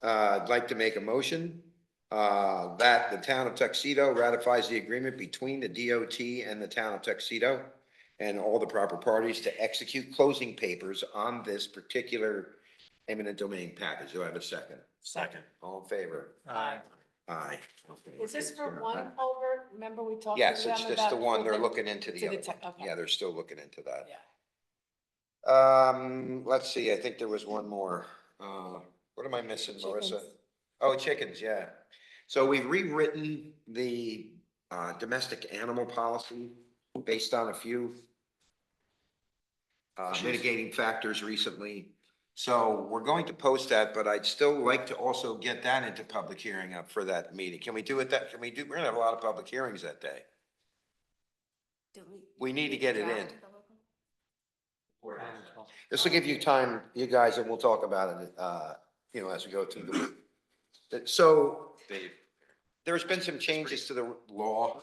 I'd like to make a motion that the town of Tuxedo ratifies the agreement between the DOT and the town of Tuxedo and all the proper parties to execute closing papers on this particular eminent domain package. Do I have a second? Second. All in favor? Aye. Aye. Okay. Is this for one culvert? Remember we talked to Yes, them it's just about the one. for They're the- looking into to the other. okay. Yeah, they're still looking into that. Yeah. Let's see, I think there was one more. What am I missing, Marissa? Chickens. Oh, chickens, yeah. So we've rewritten the domestic animal policy based on a few mitigating factors recently. So we're going to post that, but I'd still like to also get that into public hearing up for that meeting. Can we do it that, we're gonna have a lot of public hearings that day. We need to get it in. This will give you time, you guys, and we'll talk about it, as we go through the week. So there's been some changes to the law.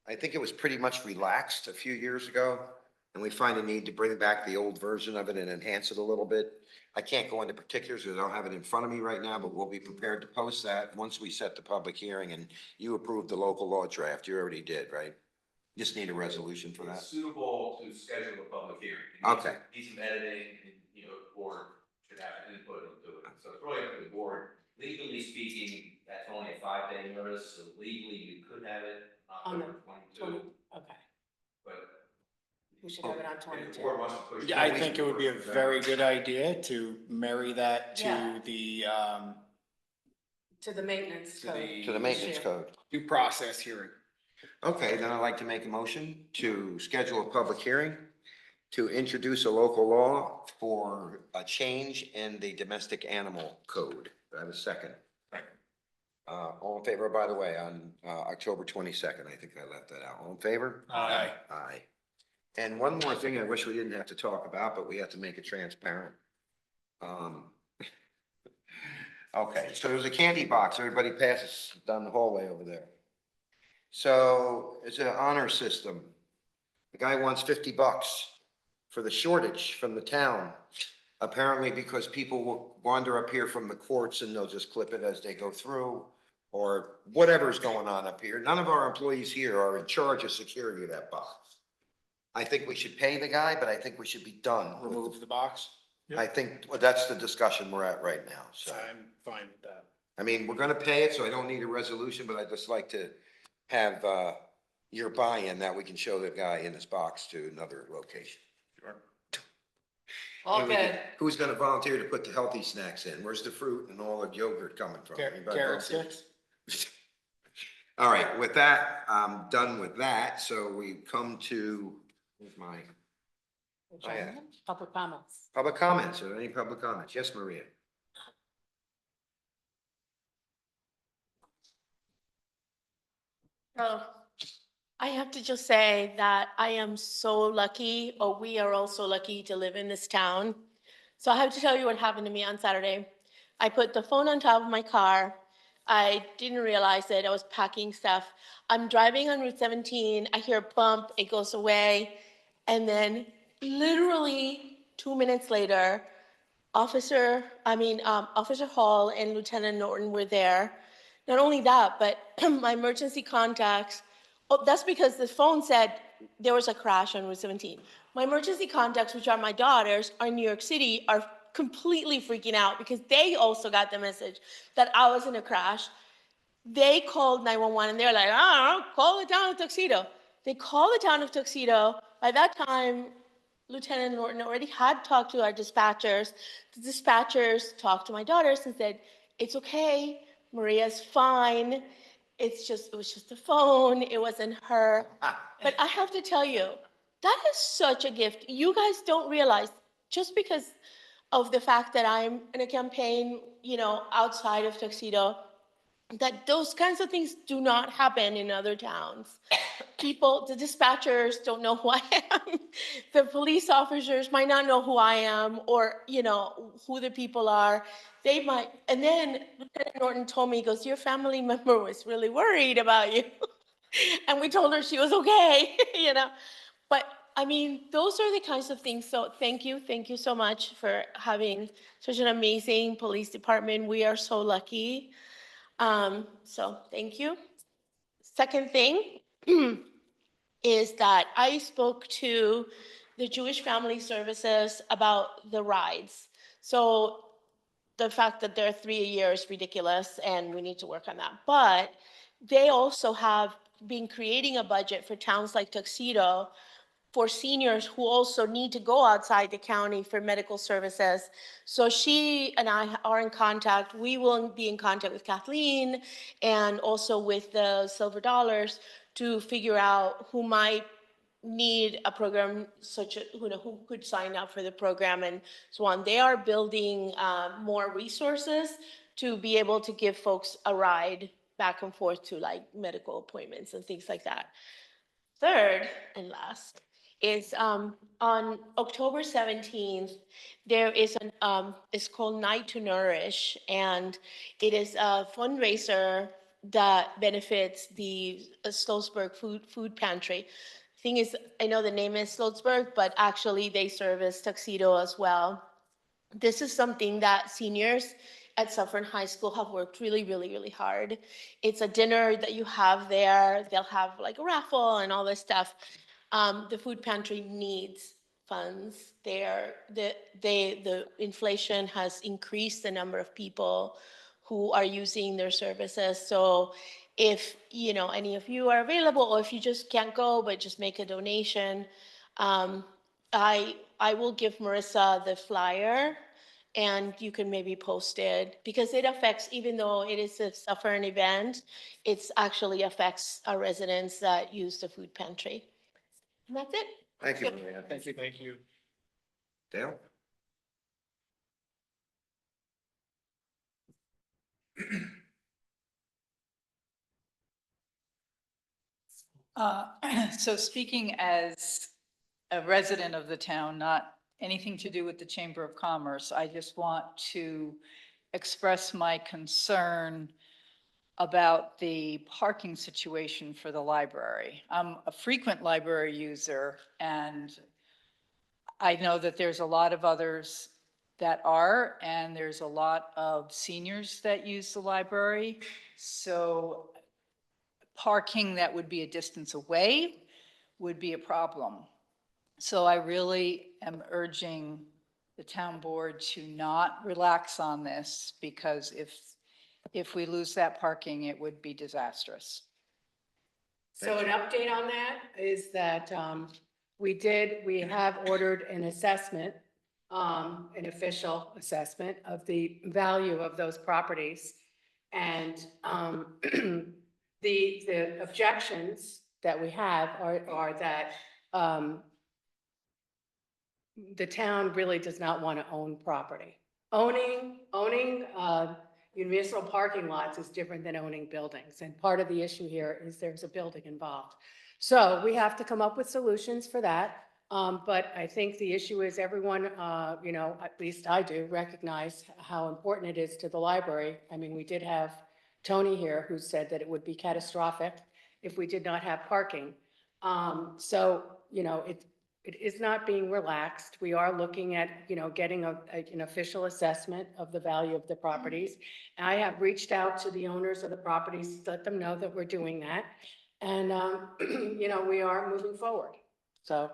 I think it was pretty much relaxed a few years ago, and we find a need to bring back the old version of it and enhance it a little bit. I can't go into particulars because I don't have it in front of me right now, but we'll be prepared to post that once we set the public hearing and you approve the local law draft. You already did, right? Just need a resolution for that. It's suitable to schedule a public hearing. Okay. Need some editing, and, the board should have input into it. So it's really up to the board. Legally speaking, that's only a 5-day notice, so legally you could have it On the October 22. Okay, But we should have it on if the 22. board wants to push. Yeah, I think it would be a very good idea to marry that Yeah. to the, To the maintenance To code. the- To the maintenance issue. code. due process hearing. Okay, then I'd like to make a motion to schedule a public hearing to introduce a local law for a change in the domestic animal code. Do I have a second? All in favor, by the way, on October 22nd, I think I left that out. All in favor? Aye. Aye. And one more thing I wish we didn't have to talk about, but we have to make it transparent. Okay, so there's a candy box, everybody passes down the hallway over there. So it's an honor system. The guy wants $50 for the shortage from the town. Apparently because people will wander up here from the courts and they'll just clip it as they go through, or whatever's going on up here. None of our employees here are in charge of security of that box. I think we should pay the guy, but I think we should be done. with Remove the box. I think that's the discussion we're at right now, so. I'm fine with that. I mean, we're gonna pay it, so I don't need a resolution, but I'd just like to have, your buy-in that we can show the guy in this box to another location. All And we can- good. Who's gonna volunteer to put the healthy snacks in? Where's the fruit and all the yogurt coming from? Anybody Carrot volunteer? sticks? All right, with that, I'm done with that, so we come to, where's my yeah. Public comments. public comments. Are there any public comments? Yes, Maria? Oh, I have to just say that I am so lucky, or we are all so lucky to live in this town. So I have to tell you what happened to me on Saturday. I put the phone on top of my car. I didn't realize it. I was packing stuff. I'm driving on Route 17. I hear a bump. It goes away. And then literally 2 minutes later, Officer Hall and Lieutenant Norton were there. Not only that, but my emergency contacts, that's because the phone said there was a crash on Route 17. My emergency contacts, which are my daughters, are in New York City, are completely freaking out because they also got the message that I was in a crash. They called 911 and they're like, call the town of Tuxedo. They called the town of Tuxedo. By that time, Lieutenant Norton already had talked to our dispatchers. The dispatchers talked to my daughters and said, it's okay, Maria's fine. It was just a phone, it wasn't her. But I have to tell you, That is such a gift. You guys don't realize, just because of the fact that I'm in a campaign, outside of Tuxedo, that those kinds of things do not happen in other towns. People, the dispatchers don't know who I am. The police officers might not know who I am, or, who the people are. They might, and then Lieutenant Norton told me, he goes, your family member was really worried about you. And we told her she was okay, But I mean, those are the kinds of things. So thank you so much for having such an amazing police department. We are so lucky. So thank you. Second thing is that I spoke to the Jewish Family Services about the rides. So the fact that there are 3 a year is ridiculous, and we need to work on that. But they also have been creating a budget for towns like Tuxedo for seniors who also need to go outside the county for medical services. So she and I are in contact. We will be in contact with Kathleen and also with the Silver Dollars to figure out who might need a program such as, who could sign up for the program and so on. They are building more resources to be able to give folks a ride back and forth to like medical appointments and things like that. Third and last is on October 17th, there is it's called Night to Nourish, and it is a fundraiser that benefits the Stolzberg Food Pantry. Thing is, I know the name is Stolzberg, but actually they service Tuxedo as well. This is something that seniors at Suffern High School have worked really, really, really hard. It's a dinner that you have there. They'll have like a raffle and all this stuff. The food pantry needs funds. The inflation has increased the number of people who are using their services. So if, any of you are available, or if you just can't go, but just make a donation, I will give Marissa the flyer, and you can maybe post it, because it affects, even though it is a Suffern event, it's actually affects our residents that use the food pantry. And that's it. Thank you, Maria. Thank you. Thank you. Dale? So speaking as a resident of the town, not anything to do with the Chamber of Commerce, I just want to express my concern about the parking situation for the library. I'm a frequent library user, and I know that there's a lot of others that are, and there's a lot of seniors that use the library. So parking that would be a distance away would be a problem. So I really am urging the town board to not relax on this, because if we lose that parking, it would be disastrous. So an update on that is that we have ordered an assessment, an official assessment of the value of those properties. And the objections that we have are that the town really does not want to own property. Owning municipal parking lots is different than owning buildings. And part of the issue here is there's a building involved. So we have to come up with solutions for that. But I think the issue is everyone, at least I do, recognize how important it is to the library. I mean, we did have Tony here who said that it would be catastrophic if we did not have parking. It is not being relaxed. We are looking at, getting an official assessment of the value of the properties. And I have reached out to the owners of the properties to let them know that we're doing that. And, we are moving forward. So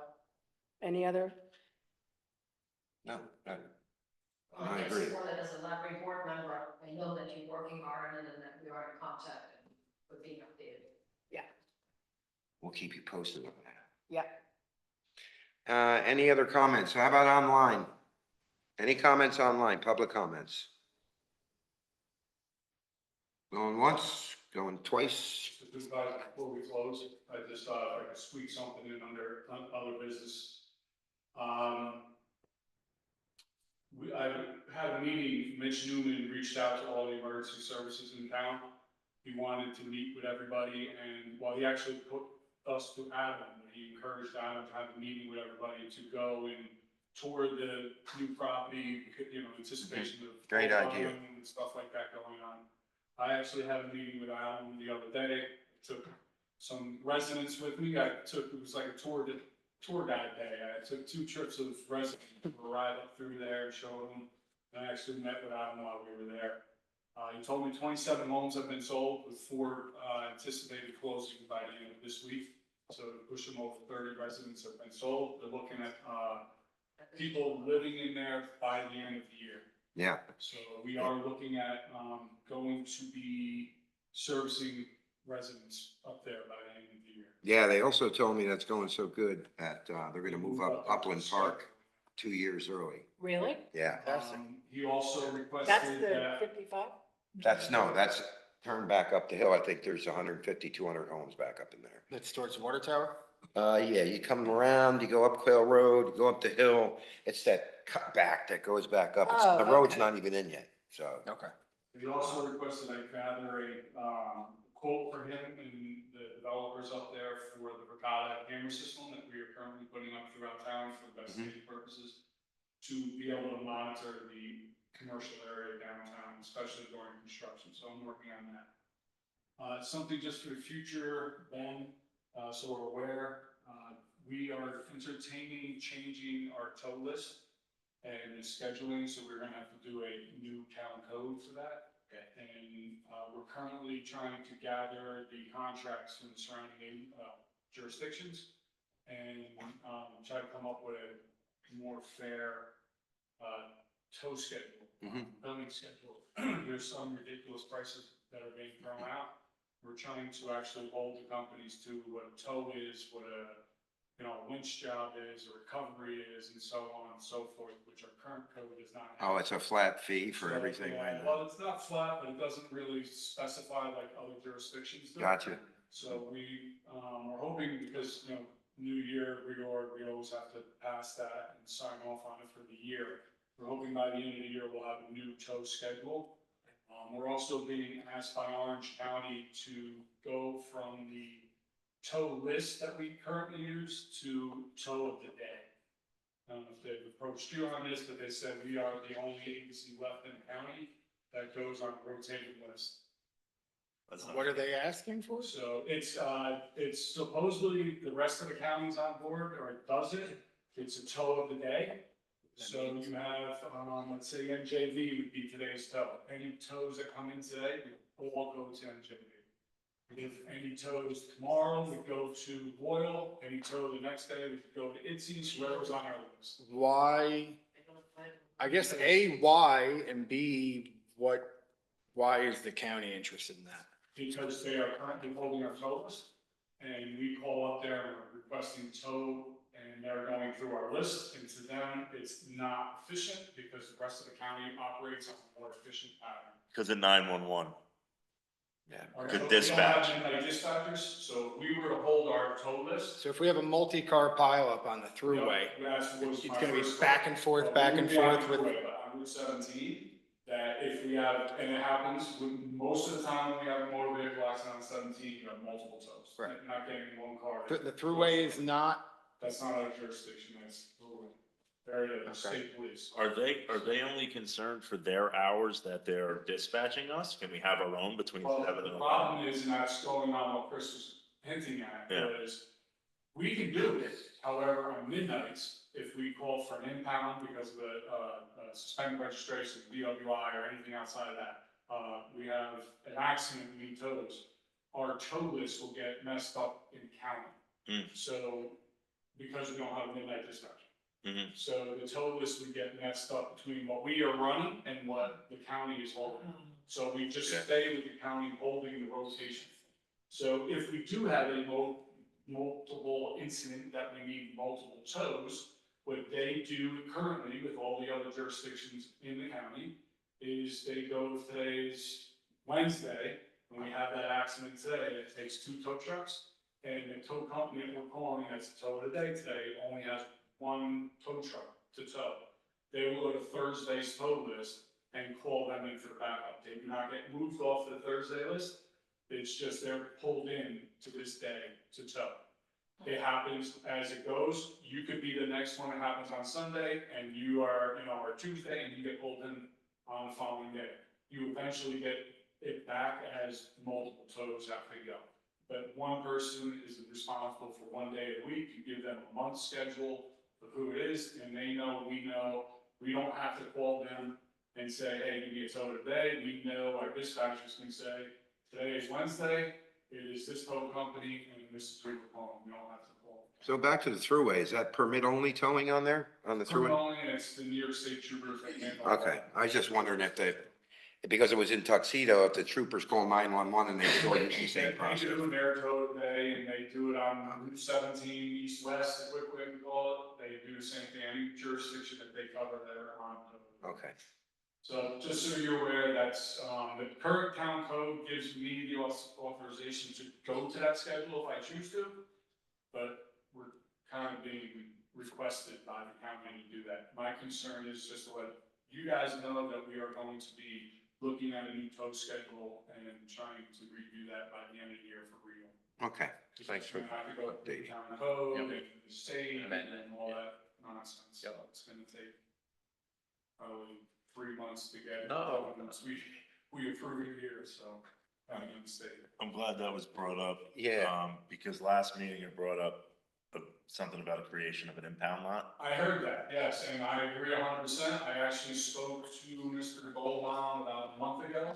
any other? No, no. Well, I I guess agree. for that as a library board member, I know that you're working hard on it and that we are in contact and we're being updated. Yeah. We'll keep you posted on that. Yeah. Any other comments? How about online? Any comments online, public comments? Going once, Going twice. Mr. Supervisor, before we close, I just thought if I could squeak something in under other business. I had a meeting, Mitch Newman reached out to all the emergency services in town. He wanted to meet with everybody, and while he actually put us to Adam, he encouraged Adam to have a meeting with everybody to go and tour the new property, you know, anticipation of. Great idea. And stuff like that going on. I actually had a meeting with Adam the other day, took some residents with me, it was like a tour guide day. I took 2 trips of residents, ride up through there, showed them, and I actually met with Adam while we were there. He told me 27 homes have been sold with 4 anticipated closing by the end of this week. So to push them over 30 residents have been sold. They're looking at people living in there by the end of the year. Yeah, So we are looking at going to be servicing residents up there by the end of the year. yeah, they also told me that's going so good that, they're gonna move up Upland Park 2 years early. Really? Yeah, He also requested That's the that. 55? that's turned back up the hill. I think there's 150, 200 homes back up in there. That's towards the water tower? Yeah, you come around, you go up Quail Road, you go up the hill. It's that cut back that goes back up. Oh, The road's okay. not even in yet, so. Okay. He also requested I gather a quote for him and the developers up there for the Verkada camera system that we are currently putting up throughout town for investigative purposes, to be able to monitor the commercial area downtown, especially during construction. So I'm working on that. Something just for the future, Ben, so we're aware, we are entertaining changing our tow list and the scheduling, so we're gonna have to do a new town code for that. Okay. And we're currently trying to gather the contracts from the surrounding jurisdictions and try to come up with a more fair tow schedule, billing schedule. There's some ridiculous prices that are being thrown out. We're trying to actually hold the companies to what a tow is, what a winch job is, a recovery is, and so on and so forth, which our current code does not have. Oh, it's a flat fee for So, everything yeah, right now. well, it's not flat, but it doesn't really specify like other jurisdictions do. Gotcha. So we, are hoping because, new year, reorg, we always have to pass that and sign off on it for the year. We're hoping by the end of the year, we'll have a new tow schedule. We're also being asked by Orange County to go from the tow list that we currently use to tow of the day. I don't know if they've approached you on this, but they said we are the only agency left in the county that goes on a rotating list. What are they asking for? So it's supposedly the rest of the county's on board, or it does it. It's a tow of the day. So you have, let's say NJV would be today's tow. Any tows that come in today, we all go to NJV. If any tows tomorrow, we go to Boyle. Any tow the next day, we could go to Itzy's, whoever's on our list. Why, I guess A, why, and B, why is the county interested in that? Because they are currently holding our tow list, and we call up there and we're requesting tow, and they're going through our list, and to them, it's not efficient, because the rest of the county operates on a more efficient pattern. Because of 911. Yeah. Our Good tow- dispatch. We don't have midnight dispatchers, so if we were to hold our tow list. So if we have a multi-car pileup on the throughway, it's gonna be back and forth, back and forth with, On Route 17, that if we have, and it happens, most of the time when we have a motor vehicle accident on 17, you have multiple tows. Right. You're not getting one car. the throughway is not, That's not our jurisdiction, that's the state police. Are they only concerned for their hours that they're dispatching us? Can we have our own between Well, 7 the and 11? problem is, and that's going on what Chris was hinting at, Yeah. is we can do it, however, on midnights, if we call for an impound because of the, suspended registration, DWI, or anything outside of that, we have an accident, we need tows, our tow list will get messed up in county. So, because we don't have a midnight dispatch. So the tow list would get messed up between what we are running and what the county is holding. So we just Yeah. stay with the county holding the rotation. So if we do have a multiple incident that we need multiple tows, what they do currently with all the other jurisdictions in the county is they go, if today's Wednesday, And we had that accident today, it takes 2 tow trucks, and the tow company that we're calling that's a tow of the day today only has 1 tow truck to tow. They will go to Thursday's tow list and call them in for backup. They do not get moved off the Thursday list. It's just they're pulled in to this day to tow. It happens as it goes. You could be the next one that happens on Sunday and you are, or Tuesday and you get pulled in on the following day. You eventually get it back as multiple tows have to go. But one person is responsible for 1 day a week. You give them a month schedule of who it is and they know, we know. We don't have to call them and say, hey, give me a tow today. We know, our dispatchers can say, today is Wednesday, it is this tow company, and this is who we're calling. We don't have to call. So back to the thruway, is that permit only towing on there, on the Permit thruway? only, and it's the New York State troopers that handle. Okay, I was just wondering if they, because it was in Tuxedo, if the troopers call 911 and they still use the same They process. do an air tow today, and they do it on Route 17, east-west, as we call it. They do the same thing, any jurisdiction that they cover, they're on. Okay, So just so you're aware, that's, the current town code gives me the authorization to go to that schedule if I choose to. But we're kind of being requested by the county to do that. My concern is just to let you guys know that we are going to be looking at a new tow schedule and trying to review that by the end of the year for real. okay, thanks for It's gonna have to go through the updating. town code Yep. and the state Amendment, and all yeah. that nonsense. So Yep. it's gonna take probably 3 months to get it. No. Once we approve it here, so, in the state. I'm glad that was brought up. Yeah. Because last meeting it brought up something about a creation of an impound lot. I heard that, yes, and I agree 100%. I actually spoke to Mr. Goldbaum about a month ago.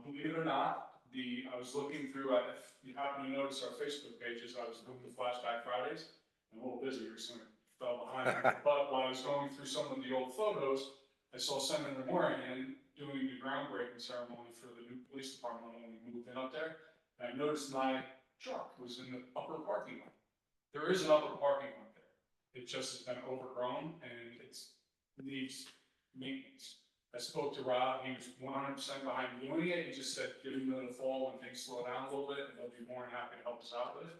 Believe it or not, I was looking through, if you happen to notice our Facebook pages, I was looking at Flashback Fridays. I'm a little busy recently, fell behind. But while I was going through some of the old photos, I saw Senator Moran doing the groundbreaking ceremony for the new police department when we moved in up there. And I noticed my truck was in the upper parking lot. There is an upper parking lot there. It just has been overgrown and it needs maintenance. I spoke to Rob, he was 100% behind doing it. He just said, give him the fall when things slow down a little bit, and he'll be more than happy to help us out with.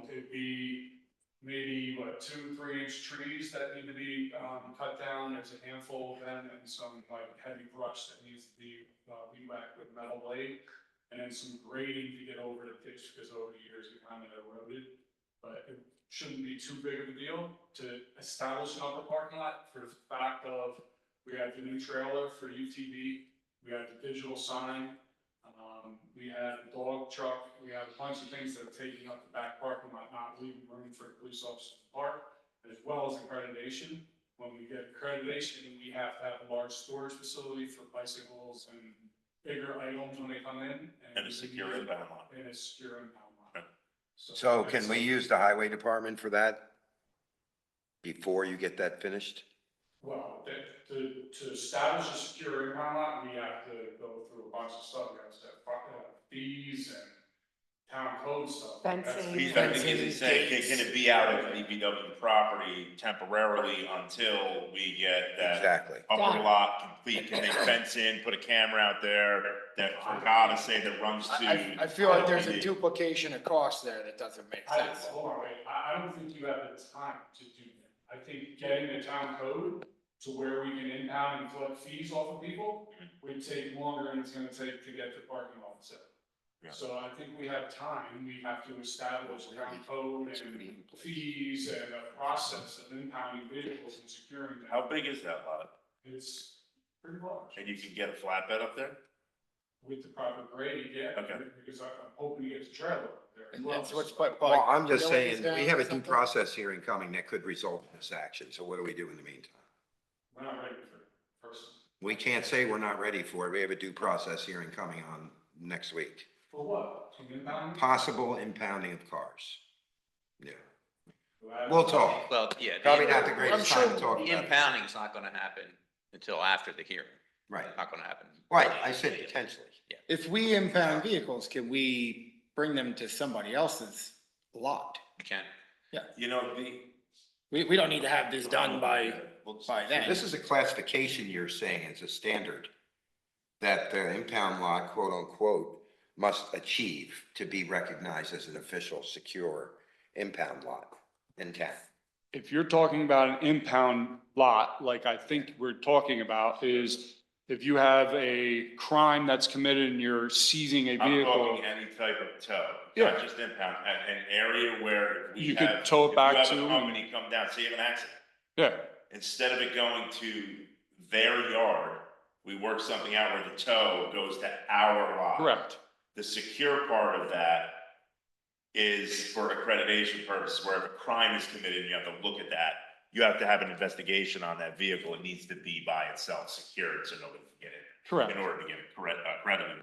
It'd be maybe, 2-3 inch trees that need to be, cut down. There's a handful of them and some like heavy brush that needs to be, weed whacked with metal blade. And then some grading to get over the ditch because over the years it kind of eroded. But it shouldn't be too big of a deal to establish an upper parking lot for the fact of, we have the new trailer for UTV, we have the digital sign, we have the dog truck, we have a bunch of things that are taking up the back parking lot, not leaving room for the police officers to park, as well as accreditation. When we get accreditation, we have to have a large storage facility for bicycles and bigger items when they come in. And a secure inbound lot. And a secure inbound lot. So can we use the highway department for that? Before you get that finished? Well, to establish a secure impound lot, we have to go through a bunch of stuff, we have to set fees and town code stuff. Fencing. He's gonna begin to say, can it be out of DPW property temporarily until we get that Exactly. upper Got it. lot complete? Can they fence in, put a camera out there that, for God to say, that runs to? I feel like there's a duplication of cost there that doesn't make sense. Hold on, wait, I don't think you have the time to do that. I think getting the town code to where we can impound and collect fees off of people would take longer than it's gonna take to get the parking lot set. Yeah. So I think we have time, we have to establish town code and fees and a process of impounding vehicles and securing them. How big is that lot? It's pretty large. And you can get a flatbed up there? With the proper grading, yeah. Okay. Because I'm hoping to get the trailer up there. as And well. that's what's, but. Well, I'm just Billy is saying, down we have or a due something? process hearing coming that could result in this action, so what do we do in the meantime? We're not ready for it, person. We can't say we're not ready for it, we have a due process hearing coming on next week. For what? To impound? Possible impounding of cars. Yeah, Well, we'll talk. Well, yeah. the- Probably not the greatest I'm time to talk The about it. impounding is not gonna happen until after the hearing. Right, Not gonna happen. right, I said potentially. If we impound vehicles, can we bring them to somebody else's lot? You can. You know, We don't need to have this done by then. This is a classification you're saying, it's a standard. that the impound lot, quote unquote, must achieve to be recognized as an official secure impound lot in town? If you're talking about an impound lot, like I think we're talking about, is if you have a crime that's committed and you're seizing a I'm vehicle. talking any type of tow, Yeah. not just impound, an area where we You could have. tow it back If to you have a and- company come down, say you have an accident, Yeah, instead of it going to their yard, we work something out where the tow goes to our lot. correct. The secure part of that is for accreditation purposes, where if a crime is committed, you have to look at that. You have to have an investigation on that vehicle. It needs to be by itself secured so nobody can get in. Correct. In order to get it accredited.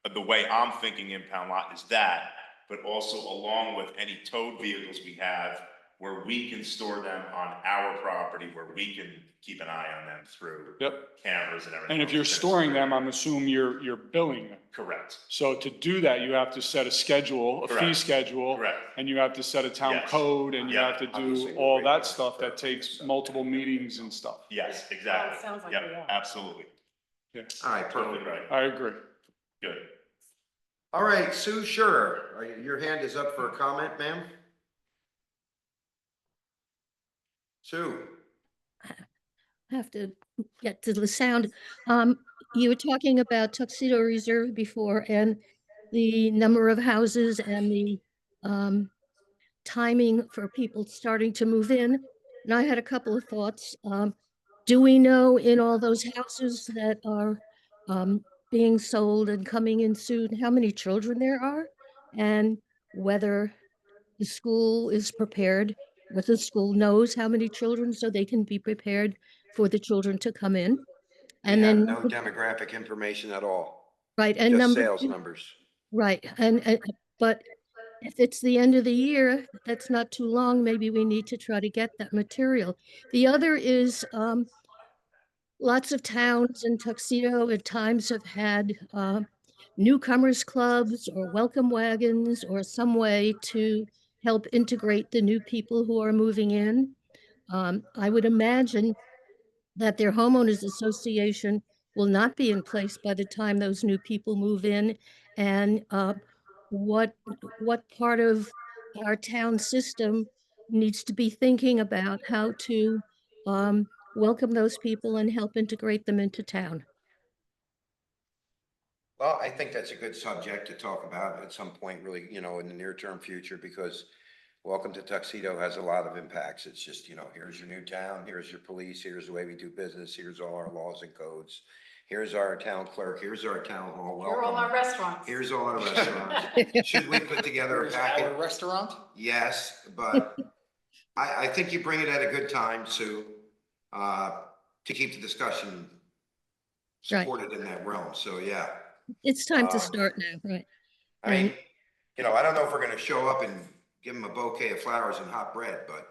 But the way I'm thinking impound lot is that, but also along with any towed vehicles we have where we can store them on our property, where we can keep an eye on them through Yep. cameras and everything. And if you're else. storing them, I'm assuming you're billing them. Correct, So to do that, you have to set a schedule, a fee Correct. schedule. correct. And you have to set a town Yes. code and you Yeah. have to Obviously, do we're all regular that stuff that for- takes multiple meetings and stuff. Yes, exactly. sounds like Yep, we are. absolutely. Yeah, All right, Totally perfect. right. I agree. Good. All right, Sue Schurer, your hand is up for a comment, ma'am? Sue? Have to get to the sound. You were talking about Tuxedo Reserve before and the number of houses and the timing for people starting to move in. And I had a couple of thoughts. Do we know in all those houses that are being sold and coming in soon, how many children there are? And whether the school is prepared, whether the school knows how many children so they can be prepared for the children to come in? We And have then, no demographic information at all, right, and just number sales two, numbers. right, but if it's the end of the year, that's not too long, maybe we need to try to get that material. The other is, lots of towns in Tuxedo at times have had, newcomers clubs or welcome wagons or some way to help integrate the new people who are moving in. I would imagine that their homeowners association will not be in place by the time those new people move in. And what part of our town system needs to be thinking about how to welcome those people and help integrate them into town? Well, I think that's a good subject to talk about at some point, really, in the near-term future, because Welcome to Tuxedo has a lot of impacts. It's just, here's your new town, here's your police, here's the way we do business, here's all our laws and codes. Here's our town clerk, here's our town hall, Here are all welcome. our restaurants. Here's all our restaurants. Should we put together a Here's packet? our restaurant? Yes, but I think you bring it at a good time, Sue, to keep the discussion Right. supported in that realm. So, yeah. It's time to Um, start now, right? I mean, I don't know if we're gonna show up and give them a bouquet of flowers and hot bread, but,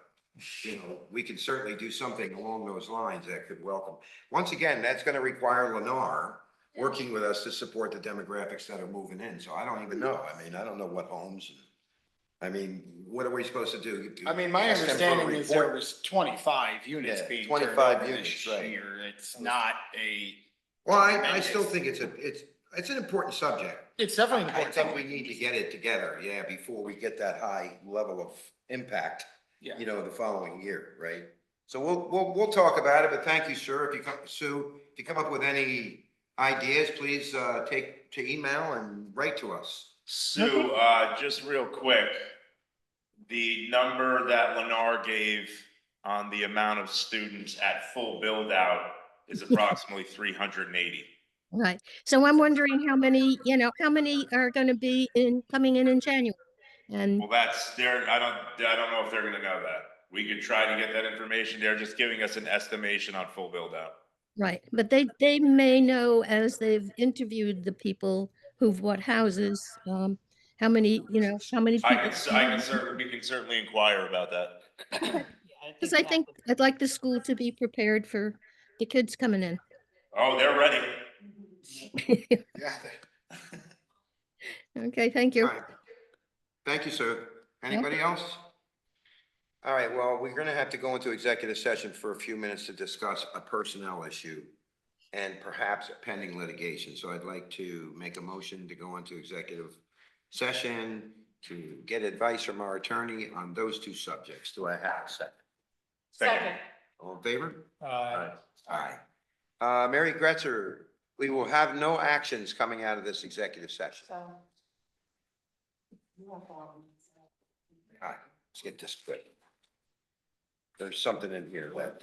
we can certainly do something along those lines that could welcome. Once again, that's gonna require Lennar working with us to support the demographics that are moving in. So I don't even know. I mean, I don't know what homes. What are we supposed to do? I mean, my Ask them for a understanding is there report? was 25 units Yeah, being 25 turned over units, this right. year. It's not a, Well, I still think it's an important subject. it's definitely an I important think topic. we need to get it together, before we get that high level of impact, Yeah. the following year, right? So we'll talk about it, but thank you, sir. Sue, if you come up with any ideas, please, take to email and write to us. Sue, just real quick, the number that Lennar gave on the amount of students at full build out is approximately 380. Right. So I'm wondering how many are going to be coming in January? And Well, that's there. I don't know if they're gonna know that. We could try to get that information. They're just giving us an estimation on full build out. right, but they may know as they've interviewed the people who've bought houses, how many people. We can certainly inquire about that. Because I think I'd like the school to be prepared for the kids coming in. Oh, they're ready. Yeah. Okay, thank you. All right. Thank you, sir. Anybody else? All right, well, we're gonna have to go into executive session for a few minutes to discuss a personnel issue. and perhaps pending litigation. So I'd like to make a motion to go into executive session to get advice from our attorney on those two subjects. Do I have a second? Second. All in favor? Aye. Aye. Mary Gretzer, we will have no actions coming out of this executive session. So. All right, let's get this quick. There's something in here that,